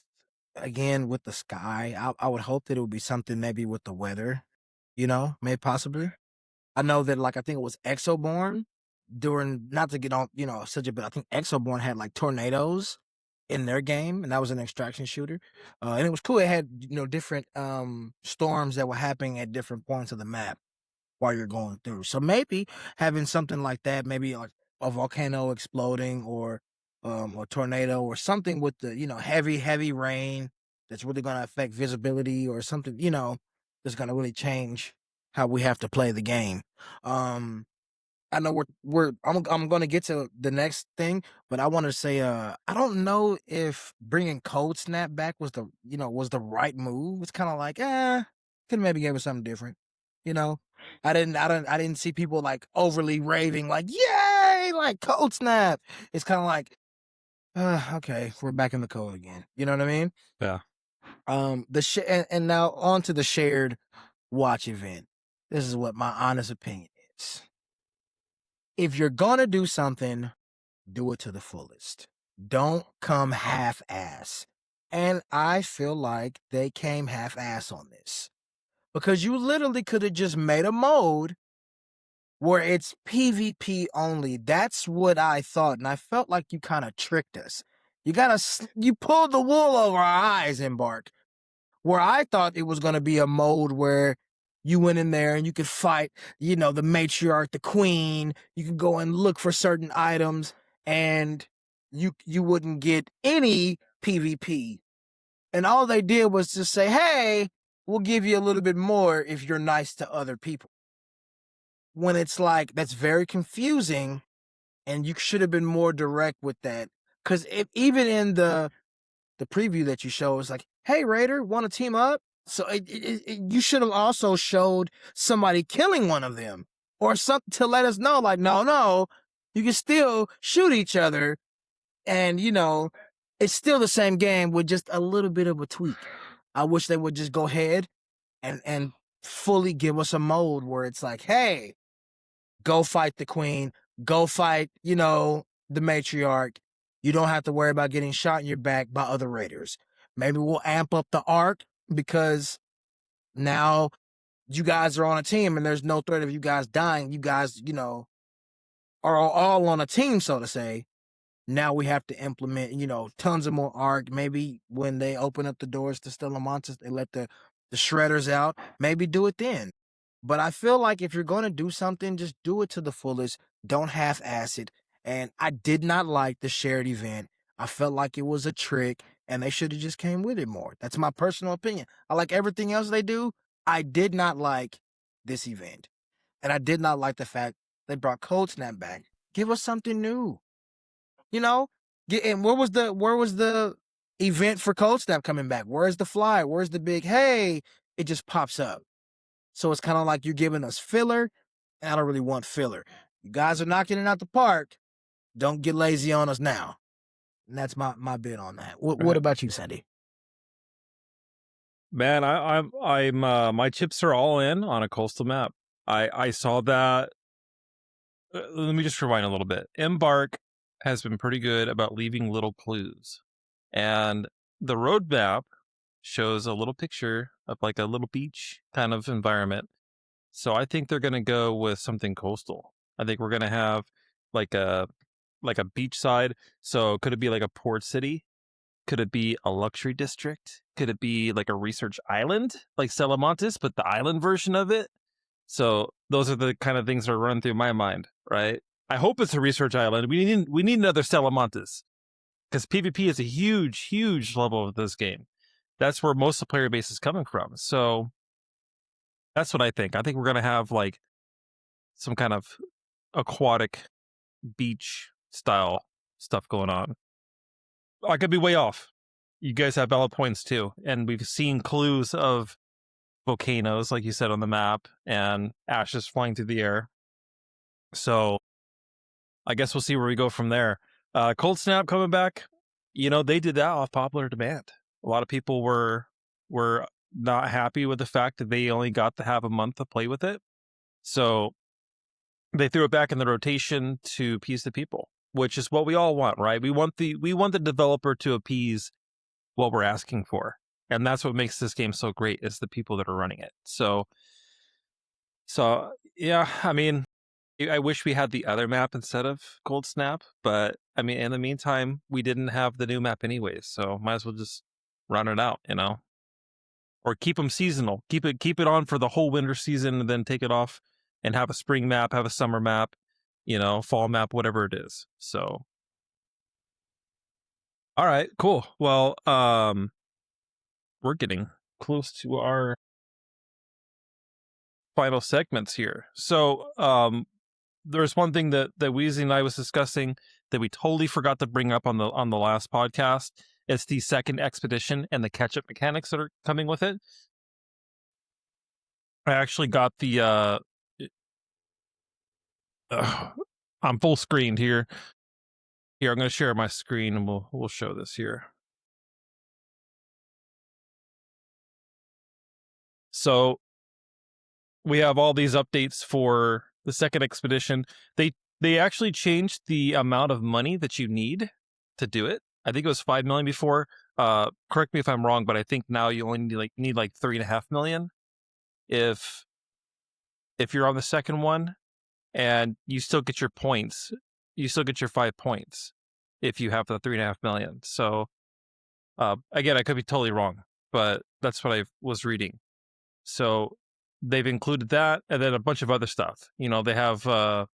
again, with the sky. I would hope that it would be something maybe with the weather, you know, maybe possibly. I know that, like, I think it was Exoborn during, not to get on, you know, such a bit. I think Exoborn had like tornadoes in their game, and that was an extraction shooter. And it was cool. It had, you know, different storms that were happening at different points of the map while you're going through. So maybe having something like that, maybe like a volcano exploding or a tornado or something with the, you know, heavy rain that's really going to affect visibility or something, you know, that's going to really change how we have to play the game. I know I'm going to get to the next thing, but I want to say I don't know if bringing Cold Snap back was the, you know, was the right move. It's kind of like, could maybe give us something different. You know, I didn't see people like overly raving like, yay, like Cold Snap. It's kind of like, okay, we're back in the code again. You know what I mean? Yeah. And now on to the shared watch event. This is what my honest opinion is. If you're gonna do something, do it to the fullest. Don't come half-ass. And I feel like they came half-ass on this. Because you literally could have just made a mode where it's PvP only. That's what I thought, and I felt like you kind of tricked us. You pulled the wool over our eyes, Embark. Where I thought it was going to be a mode where you went in there and you could fight, you know, the matriarch, the queen. You could go and look for certain items, and you wouldn't get any PvP. And all they did was just say, hey, we'll give you a little bit more if you're nice to other people. When it's like, that's very confusing, and you should have been more direct with that. Because even in the preview that you show, it's like, hey, Raider, want to team up? So you should have also showed somebody killing one of them or something to let us know, like, no, you can still shoot each other, and, you know, it's still the same game with just a little bit of a tweak. I wish they would just go ahead and fully give us a mode where it's like, hey, go fight the queen, go fight, you know, the matriarch. You don't have to worry about getting shot in your back by other raiders. Maybe we'll amp up the arc because now you guys are on a team and there's no threat of you guys dying. You guys, you know, are all on a team, so to say. Now we have to implement, you know, tons of more arc. Maybe when they open up the doors to Stellamontis, they let the shredders out. Maybe do it then. But I feel like if you're going to do something, just do it to the fullest. Don't half-ass it. And I did not like the shared event. I felt like it was a trick, and they should have just came with it more. That's my personal opinion. I like everything else they do. I did not like this event. And I did not like the fact they brought Cold Snap back. Give us something new. You know? And where was the event for Cold Snap coming back? Where's the fly? Where's the big, hey, it just pops up. So it's kind of like you're giving us filler, and I don't really want filler. You guys are knocking it out the park. Don't get lazy on us now. And that's my bit on that. What about you, Sandy? Man, I'm my chips are all in on a coastal map. I saw that. Let me just rewind a little bit. Embark has been pretty good about leaving little clues, and the roadmap shows a little picture of like a little beach kind of environment. So I think they're gonna go with something coastal. I think we're gonna have like a beach side. So could it be like a port city? Could it be a luxury district? Could it be like a research island, like Salamantis, but the island version of it? So those are the kind of things that are running through my mind, right? I hope it's a research island. We need another Salamantis because PvP is a huge level of this game. That's where most of the player base is coming from. So that's what I think. I think we're gonna have like some kind of aquatic beach style stuff going on. I could be way off. You guys have valid points too, and we've seen clues of volcanoes, like you said on the map, and ashes flying through the air. So I guess we'll see where we go from there. Cold Snap coming back. They did that off popular demand. A lot of people were not happy with the fact that they only got to have a month to play with it. So they threw it back in the rotation to appease the people, which is what we all want, right? We want the developer to appease what we're asking for. And that's what makes this game so great, is the people that are running it. So yeah, I mean, I wish we had the other map instead of Cold Snap, but I mean, in the meantime, we didn't have the new map anyways, so might as well just run it out, or keep them seasonal. Keep it on for the whole winter season, and then take it off, and have a spring map, have a summer map, fall map, whatever it is. So, all right, cool. Well, we're getting close to our final segments here. So, there's one thing that Weezy and I was discussing that we totally forgot to bring up on the last podcast. It's the second expedition and the catch-up mechanics that are coming with it. I actually got the I'm full screened here. Here, I'm going to share my screen and we'll show this here. So we have all these updates for the second expedition. They actually changed the amount of money that you need to do it. I think it was 5 million before. Correct me if I'm wrong, but I think now you only need like 3.5 million if you're on the second one, and you still get your points. You still get your 5 points if you have the 3.5 million. So again, I could be totally wrong, but that's what I was reading. So they've included that, and then a bunch of other stuff. They have a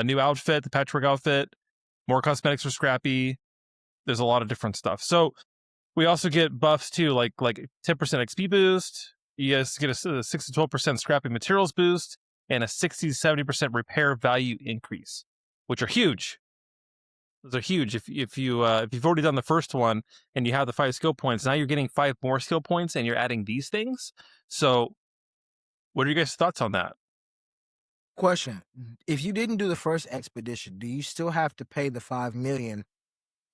new outfit, the patchwork outfit, more cosmetics for Scrappy. There's a lot of different stuff. So we also get buffs too, like 10% XP boost. You guys get a 6 to 12% Scrappy materials boost, and a 60 to 70% repair value increase, which are huge. Those are huge. If you've already done the first one and you have the 5 skill points, now you're getting 5 more skill points, and you're adding these things. So, what are you guys' thoughts on that? Question: if you didn't do the first expedition, do you still have to pay the 5 million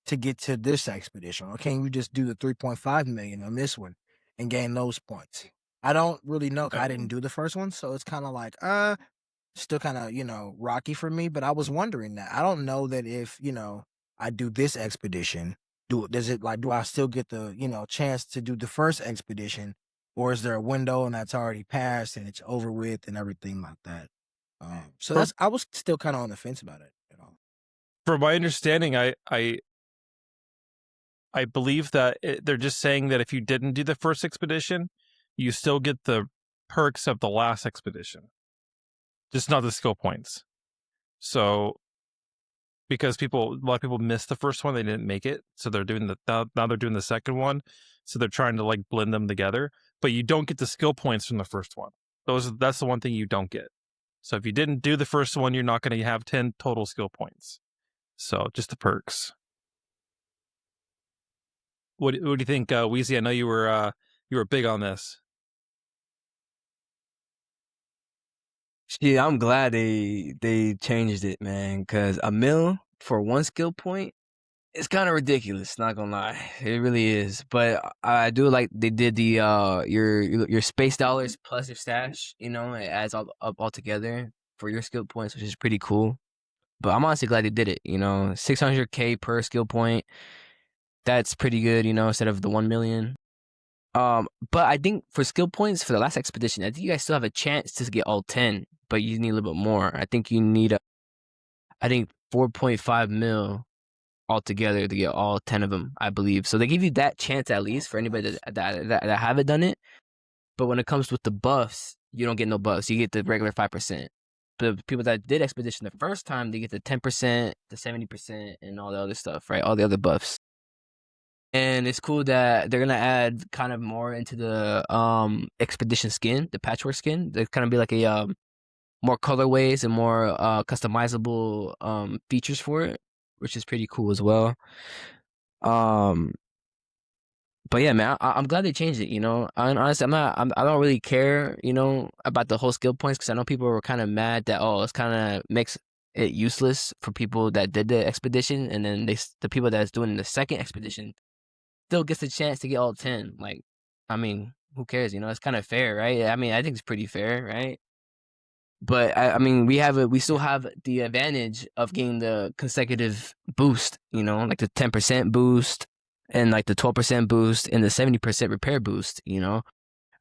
to get to this expedition, or can you just do the 3.5 million on this one and gain those points? I don't really know. 'Cause I didn't do the first one, so it's kind of like still kind of rocky for me. But I was wondering that. I don't know that if I do this expedition, do I still get the chance to do the first expedition, or is there a window and that's already passed and it's over with and everything like that? So I was still kind of on the fence about it. From my understanding, I believe that they're just saying that if you didn't do the first expedition, you still get the perks of the last expedition, just not the skill points. So, because a lot of people missed the first one, they didn't make it, so they're doing now they're doing the second one, so they're trying to like blend them together. But you don't get the skill points from the first one. That's the one thing you don't get. So if you didn't do the first one, you're not going to have 10 total skill points. So just the perks. What do you think, Weezy? I know you were big on this. Yeah, I'm glad they changed it, man. Cause a mil for 1 skill point, it's kind of ridiculous. Not gonna lie, it really is. But I do like they did the your space dollars plus your stash. It adds all together for your skill points, which is pretty cool. But I'm honestly glad they did it. 600K per skill point. That's pretty good. Instead of the 1 million. But I think for skill points for the last expedition, I think you guys still have a chance to get all 10, but you need a little bit more. I think you need 4.5 mil altogether to get all 10 of them, I believe. So they give you that chance at least for anybody that haven't done it. But when it comes with the buffs, you don't get no buffs. You get the regular 5%. But the people that did expedition the first time, they get the 10%, the 70%, and all the other stuff, right? All the other buffs. And it's cool that they're gonna add kind of more into the expedition skin, the patchwork skin. There's kind of be like a more colorways and more customizable features for it, which is pretty cool as well. But yeah, man, I'm glad they changed it. You know, honestly, I don't really care, you know, about the whole skill points because I know people were kind of mad that it's kind of makes it useless for people that did the expedition, and then the people that's doing the second expedition still gets the chance to get all 10. Like, I mean, who cares? You know, it's kind of fair, right? I mean, I think it's pretty fair, right? But I mean, we still have the advantage of getting the consecutive boost, you know, like the 10% boost and like the 12% boost and the 70% repair boost, you know.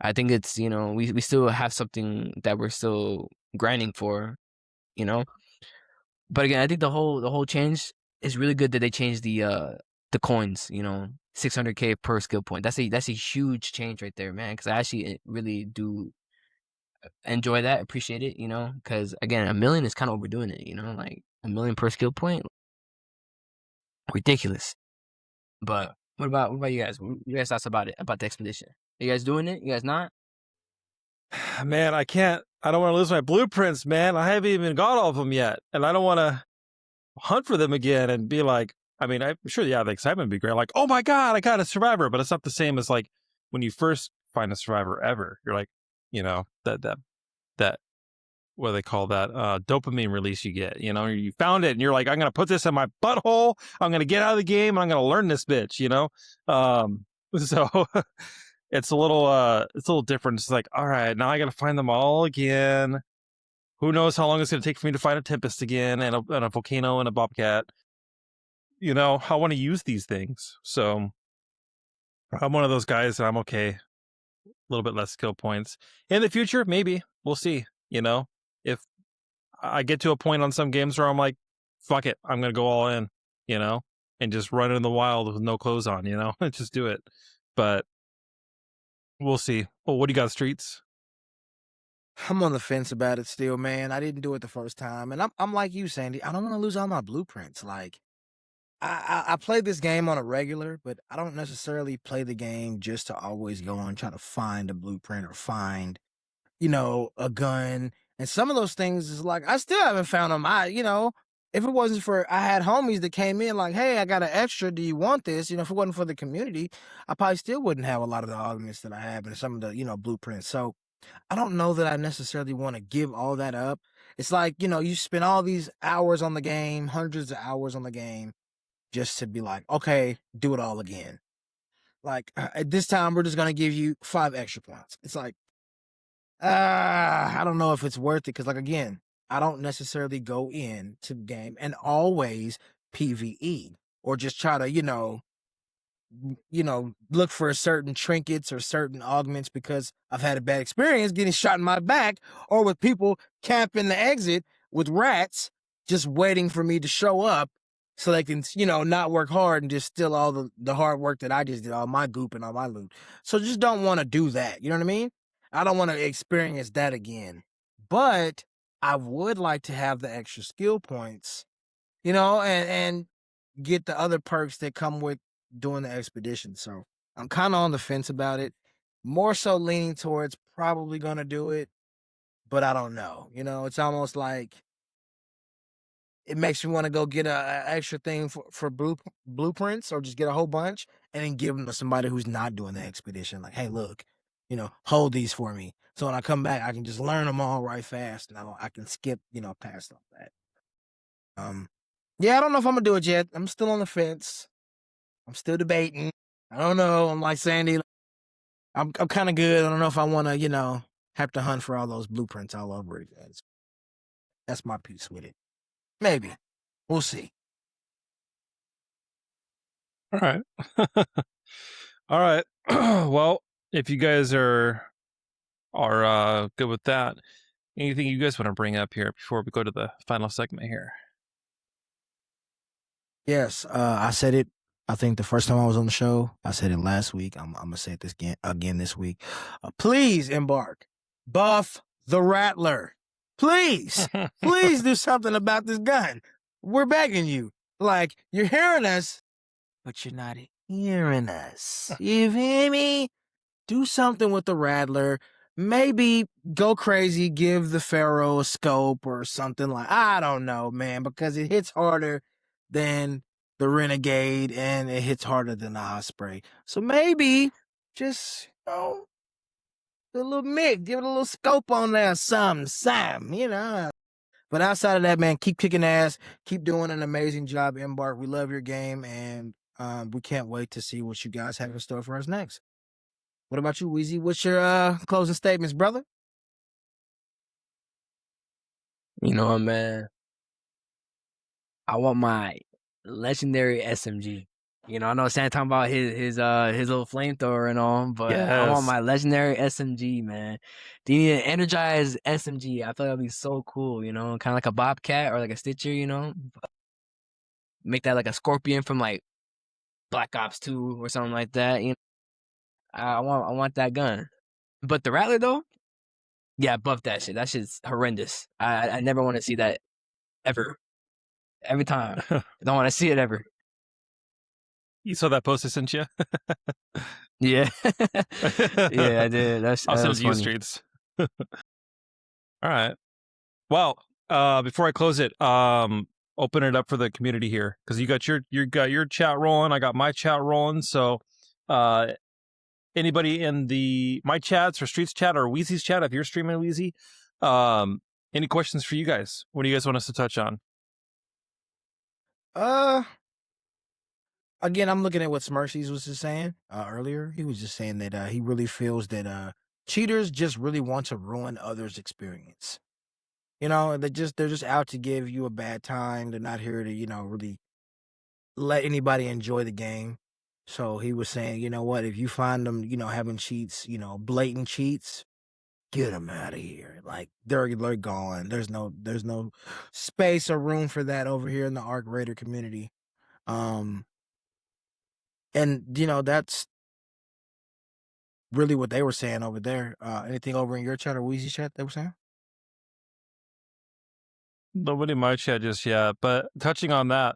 I think it's, you know, we still have something that we're still grinding for, you know. But again, I think the whole change is really good that they changed the coins, you know, 600K per skill point. That's a huge change right there, man, because I actually really do enjoy that, appreciate it, you know, because again, a million is kind of overdoing it, you know, like a million per skill point, ridiculous. But what about you guys? What you guys thoughts about it, about the expedition? You guys doing it? You guys not? Man, I can't. I don't want to lose my blueprints, man. I haven't even got all of them yet, and I don't want to hunt for them again and be like. I mean, I'm sure, yeah, the excitement would be great. Like, oh my god, I got a survivor, but it's not the same as like when you first find a survivor ever. You're like, you know, that what do they call that dopamine release you get. You know, you found it and you're like, I'm gonna put this in my butthole. I'm gonna get out of the game and I'm gonna learn this bitch. You know, so it's a little different. It's like, all right, now I gotta find them all again. Who knows how long it's gonna take for me to find a Tempest again and a volcano and a bobcat. You know, I want to use these things, so I'm one of those guys, and I'm okay. A little bit less skill points in the future, maybe we'll see. You know, if I get to a point on some games where I'm like, fuck it, I'm gonna go all in, you know, and just run in the wild with no clothes on, you know, just do it. But we'll see. Well, what do you got, Streets? I'm on the fence about it still, man. I didn't do it the first time, and I'm like you, Sandy. I don't want to lose all my blueprints. Like, I play this game on a regular, but I don't necessarily play the game just to always go and try to find a blueprint or find, a gun. And some of those things is like I still haven't found them. If it wasn't for I had homies that came in like, hey, I got an extra. Do you want this? If it wasn't for the community, I probably still wouldn't have a lot of the augments that I have and some of the blueprints. So I don't know that I necessarily want to give all that up. It's like you spend all these hours on the game, hundreds of hours on the game just to be like, okay, do it all again. Like at this time, we're just gonna give you 5 extra points. It's like, I don't know if it's worth it because, like, again, I don't necessarily go in to the game and always PVE or just try to, look for certain trinkets or certain augments because I've had a bad experience getting shot in my back or with people camping the exit with rats just waiting for me to show up so they can, not work hard and just steal all the hard work that I just did, all my goop and all my loot. So just don't want to do that. You know what I mean? I don't want to experience that again. But I would like to have the extra skill points, and get the other perks that come with doing the expedition. So I'm kind of on the fence about it. More so leaning towards probably gonna do it, but I don't know. It's almost like it makes me want to go get a extra thing for blueprints or just get a whole bunch and then give them to somebody who's not doing the expedition. Like, hey, look, hold these for me. So when I come back, I can just learn them all right fast, and I can skip, past all that. Yeah, I don't know if I'm gonna do it yet. I'm still on the fence. I'm still debating. I don't know. I'm like Sandy. I'm kind of good. I don't know if I want to, have to hunt for all those blueprints all over again. That's my piece with it. Maybe. We'll see. All right. All right. Well, if you guys are good with that, anything you guys want to bring up here before we go to the final segment here? Yes, I said it. I think the first time I was on the show, I said it last week. I'm gonna say it again this week. Please embark, buff the Rattler. Please, please do something about this gun. We're begging you. Like, you're hearing us, but you're not hearing us. You hear me? Do something with the Rattler. Maybe go crazy, give the Pharaoh a scope or something like, I don't know, man, because it hits harder than the Renegade, and it hits harder than the Osprey. So maybe just a little mix, give it a little scope on there, some. But outside of that, man, keep kicking ass, keep doing an amazing job, Embark. We love your game, and we can't wait to see what you guys have in store for us next. What about you, Weezy? What's your closing statements, brother? You know what, man? I want my legendary SMG. You know, I know Sam talking about his little flamethrower and all, but I want Yes. my legendary SMG, man. Do you need an energized SMG? I feel that'd be so cool, you know, kind of like a Bobcat or like a Stitcher, you know. Make that like a Scorpion from like Black Ops 2 or something like that. You know, I want that gun. But the Rattler though, yeah, buff that shit. That shit's horrendous. I never want to see that ever. Every time, I don't want to see it ever. You saw that post I sent you? Yeah, yeah, I did. That I'll send it was to you, funny. Streets. All right. Well, before I close it, open it up for the community here because you got your chat rolling. I got my chat rolling. So, anybody in my chats or Streets chat or Wheezy's chat, if you're streaming Wheezy, any questions for you guys? What do you guys want us to touch on? Again, I'm looking at what Smircies was just saying earlier. He was just saying that he really feels that cheaters just really want to ruin others' experience. You know, they're just out to give you a bad time. They're not here to, really let anybody enjoy the game. So he was saying, you know what, if you find them, having cheats, blatant cheats, get them out of here. Like they're gone. There's no space or room for that over here in the Arc Raider community. And that's really what they were saying over there. Anything over in your chat or Wheezy chat they were saying? Nobody in my chat just yet, but touching on that,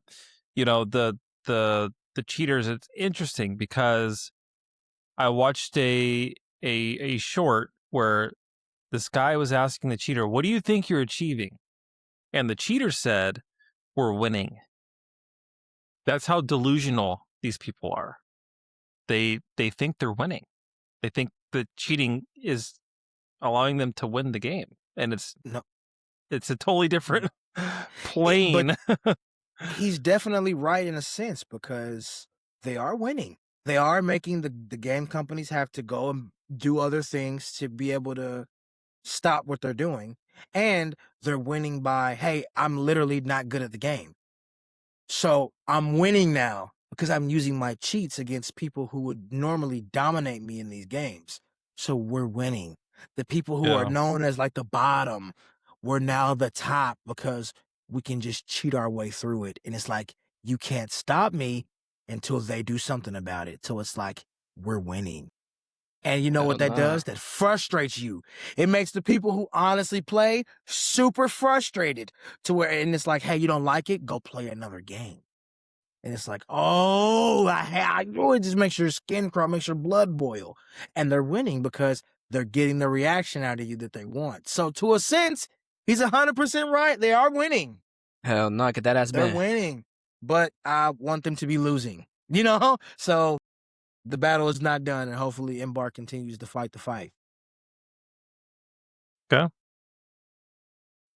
the cheaters. It's interesting because I watched a short where this guy was asking the cheater, "What do you think you're achieving?" And the cheater said, "We're winning." That's how delusional these people are. They think they're winning. They think the cheating is allowing them to win the game, and it's No. a totally different plane. But he's definitely right in a sense because they are winning. They are making the game companies have to go and do other things to be able to stop what they're doing. And they're winning by, hey, I'm literally not good at the game. So I'm winning now because I'm using my cheats against people who would normally dominate me in these games. So we're winning. The people who are Yeah. known as like the bottom, we're now the top because we can just cheat our way through it. And it's like, you can't stop me until they do something about it. So it's like, we're winning. And you know Hell what that nah. does? That frustrates you. It makes the people who honestly play super frustrated to where, and it's like, hey, you don't like it? Go play another game. And it's like, oh, I really just makes your skin crawl, makes your blood boil. And they're winning because they're getting the reaction out of you that they want. So to a sense, he's 100% right. They are winning. Hell no, get that ass They're banned. winning. But I want them to be losing, So the battle is not done, and hopefully Embark continues to fight the fight. Okay.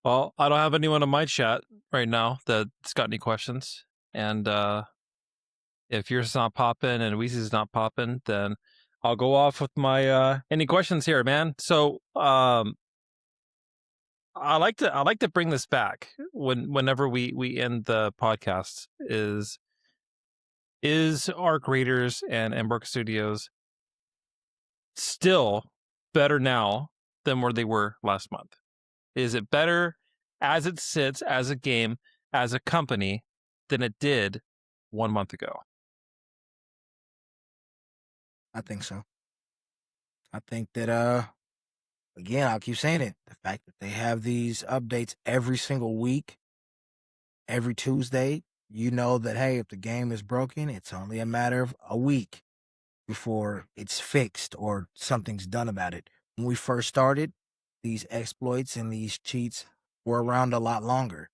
Well, I don't have anyone in my chat right now that's got any questions. And if yours is not popping and Weezy's not popping, then I'll go off with my any questions here, man. So I like to bring this back whenever we end the podcast is Arc Raiders and Embark Studios still better now than where they were last month? Is it better as it sits as a game, as a company, than it did 1 month ago? I think so. I think that again, I'll keep saying it. The fact that they have these updates every single week, every Tuesday, you know that hey, if the game is broken, it's only a matter of a week before it's fixed or something's done about it. When we first started, these exploits and these cheats were around a lot longer.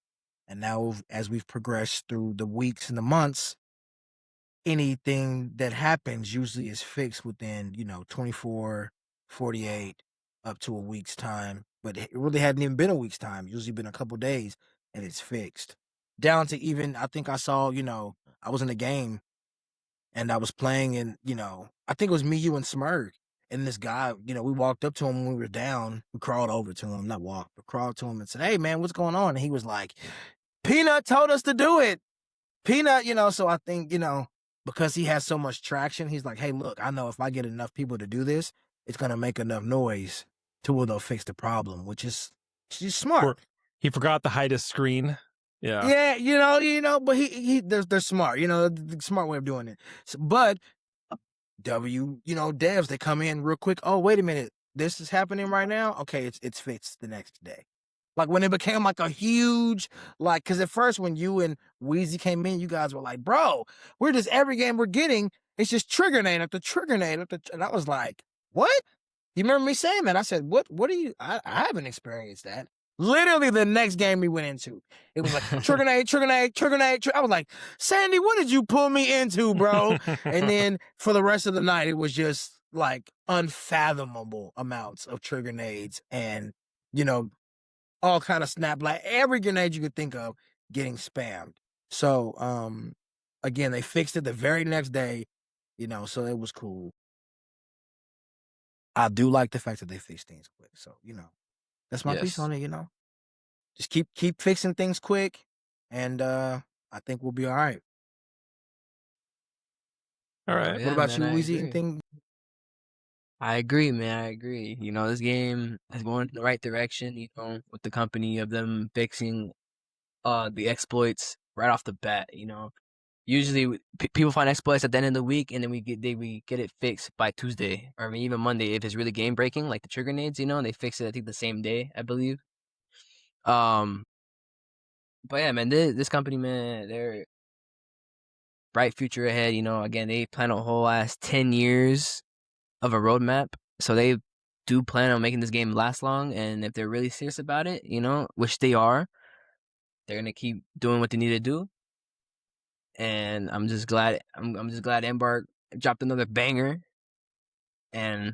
And now as we've progressed through the weeks and the months, anything that happens usually is fixed within, 24, 48, up to a week's time. But it really hadn't even been a week's time. Usually been a couple days and it's fixed. Down to even, I think I saw, I was in a game and I was playing and, I think it was me, you, and Smurg. And this guy, we walked up to him when we were down. We crawled over to him, not walked, but crawled to him and said, "Hey, man, what's going on?" And he was like, "Peanut told us to do it. Peanut," so I think, because he has so much traction, he's like, "Hey, look, I know if I get enough people to do this, it's going to make enough noise to where they'll fix the problem," which is she's smart. Or he forgot to hide his screen. Yeah. Yeah, but they're smart, the smart way of doing it. But devs, they come in real quick. "Oh, wait a minute, this is happening right now. Okay, it's fixed the next day." Like when it became like a huge, because at first when you and Wheezy came in, you guys were like, "Bro, we're just every game we're getting, it's just trigger nade after trigger nade," and I was like, "What?" You remember me saying that? I said, "What are you? I haven't experienced that." Literally the next game we went into, it was like trigger nade, trigger nade, trigger nade. I was like, "Sandy, what did you pull me into, bro?" And then for the rest of the night, it was just like unfathomable amounts of trigger nades and, all kind of snap, like every grenade you could think of getting spammed. So, again, they fixed it the very next day, so it was cool. I do like the fact that they fix things quick. So, that's my piece Yes. on it, Just keep fixing things quick, and I think we'll be all right. All Oh, right. What yeah, about man, you, I Weezy? agree. Anything? I agree, man. I agree. This game is going in the right direction, with the company of them fixing the exploits right off the bat, Usually people find exploits at the end of the week and then we get it fixed by Tuesday or I mean, even Monday if it's really game breaking like the trigger nades, and they fix it I think the same day, I believe. But yeah, man, this company, man, they're bright future ahead, again, they plan a whole ass 10 years of a roadmap. So they do plan on making this game last long, and if they're really serious about it, which they are, they're gonna keep doing what they need to do. And I'm just glad Embark dropped another banger, and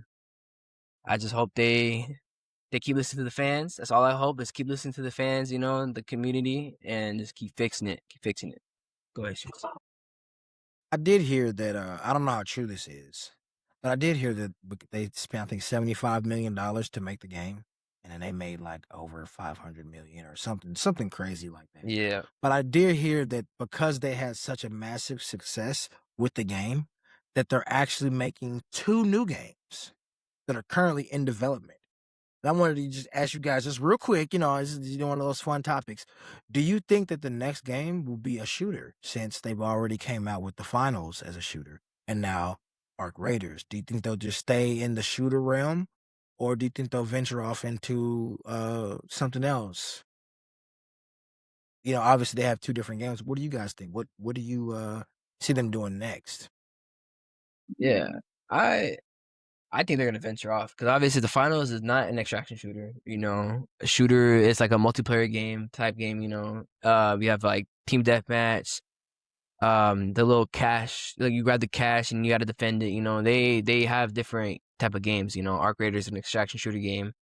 I just hope they keep listening to the fans. That's all I hope is keep listening to the fans, the community, and just keep fixing it. Keep fixing it. Go ahead, Shoots. I did hear that. I don't know how true this is, but I did hear that they spent, I think, $75 million to make the game, and then they made like over 500 million or something crazy like that. Yeah. But I did hear that because they had such a massive success with the game, that they're actually making 2 new games that are currently in development. And I wanted to just ask you guys just real quick, this is one of those fun topics. Do you think that the next game will be a shooter since they've already came out with the finals as a shooter and now Arc Raiders? Do you think they'll just stay in the shooter realm or do you think they'll venture off into something else? Obviously they have 2 different games. What do you guys think? What do you see them doing next? Yeah. I think they're gonna venture off because obviously the finals is not an extraction shooter. A shooter is like a multiplayer game type game. We have like team deathmatch, the little cash, like you grab the cash and you got to defend it. They have different type of games. Arc Raiders is an extraction shooter game.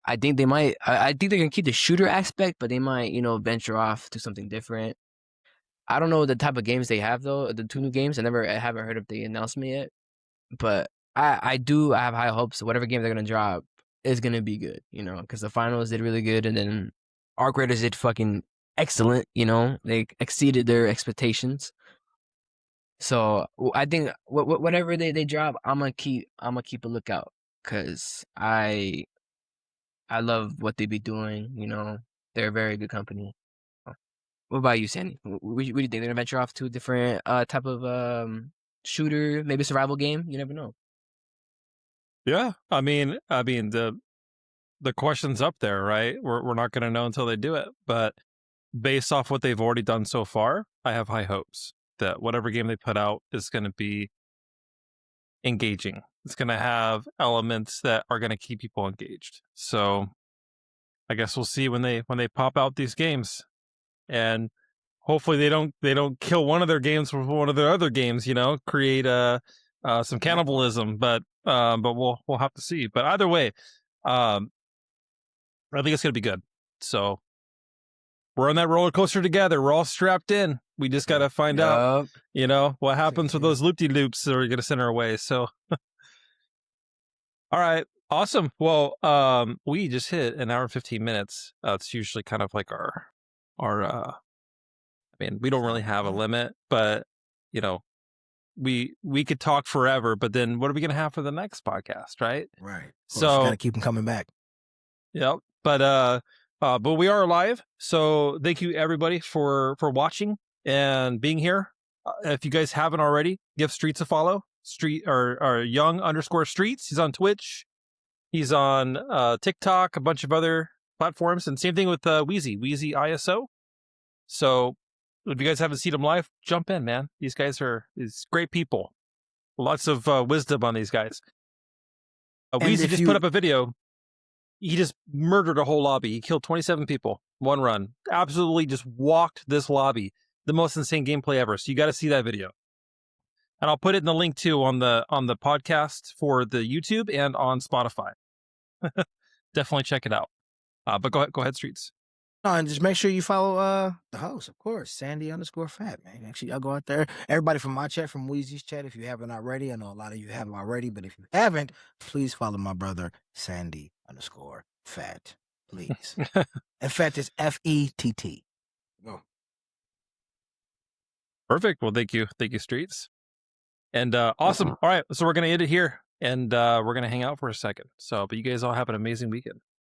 I think they might. I think they're gonna keep the shooter aspect, but they might venture off to something different. I don't know the type of games they have though. The 2 new games, I haven't heard of the announcement yet. But I have high hopes. Whatever game they're gonna drop is gonna be good, because the finals did really good, and then Arc Raiders did fucking excellent. They exceeded their expectations. So I think whatever they drop, I'm gonna keep a lookout because I love what they be doing. They're a very good company. What about you, Sandy? What do you think? They're gonna venture off to a different type of shooter, maybe survival game? You never know. Yeah. I mean the question's up there, right? We're not going to know until they do it, but based off what they've already done so far, I have high hopes that whatever game they put out is going to be engaging. It's going to have elements that are going to keep people engaged. So I guess we'll see when they pop out these games, and hopefully they don't kill one of their games with one of their other games. Create some cannibalism. But we'll have to see. But either way, I think it's gonna be good. So we're on that roller coaster together. We're all strapped in. We just got to find out, what happens with those loop-de-loops that are going to send our way. So, all right. Awesome. Well, we just hit an hour and 15 minutes. It's usually kind of like our, I mean, we don't really have a limit, but, we could talk forever, but then what are we going to have for the next podcast, right? Right. So, got to keep them coming back. Yep. But we are live, so thank you everybody for watching and being here. If you guys haven't already, give Streets a follow. Or young_streets. He's on Twitch. He's on TikTok, a bunch of other platforms, and same thing with Wheezy ISO. So if you guys haven't seen him live, jump in, man. These guys are great people. Lots of wisdom on these guys. Wheezy just put up a video. He just murdered a whole lobby. He killed 27 people, one run. Absolutely just walked this lobby. The most insane gameplay ever. So you got to see that video. And I'll put it in the link too on the podcast for the YouTube and on Spotify. Definitely check it out. But go ahead, Streets. No, and just make sure you follow the host, of course, Sandy_Fat, man. Make sure y'all go out there. Everybody from my chat, from Wheezy's chat, if you haven't already. I know a lot of you have already, but if you haven't, please follow my brother, Sandy_Fat, please. And Fat is FETT. Go. Perfect. Well, thank you, Streets. And awesome. All right, so we're gonna end it here, and we're gonna hang out for a second. So, but you guys all have an amazing weekend.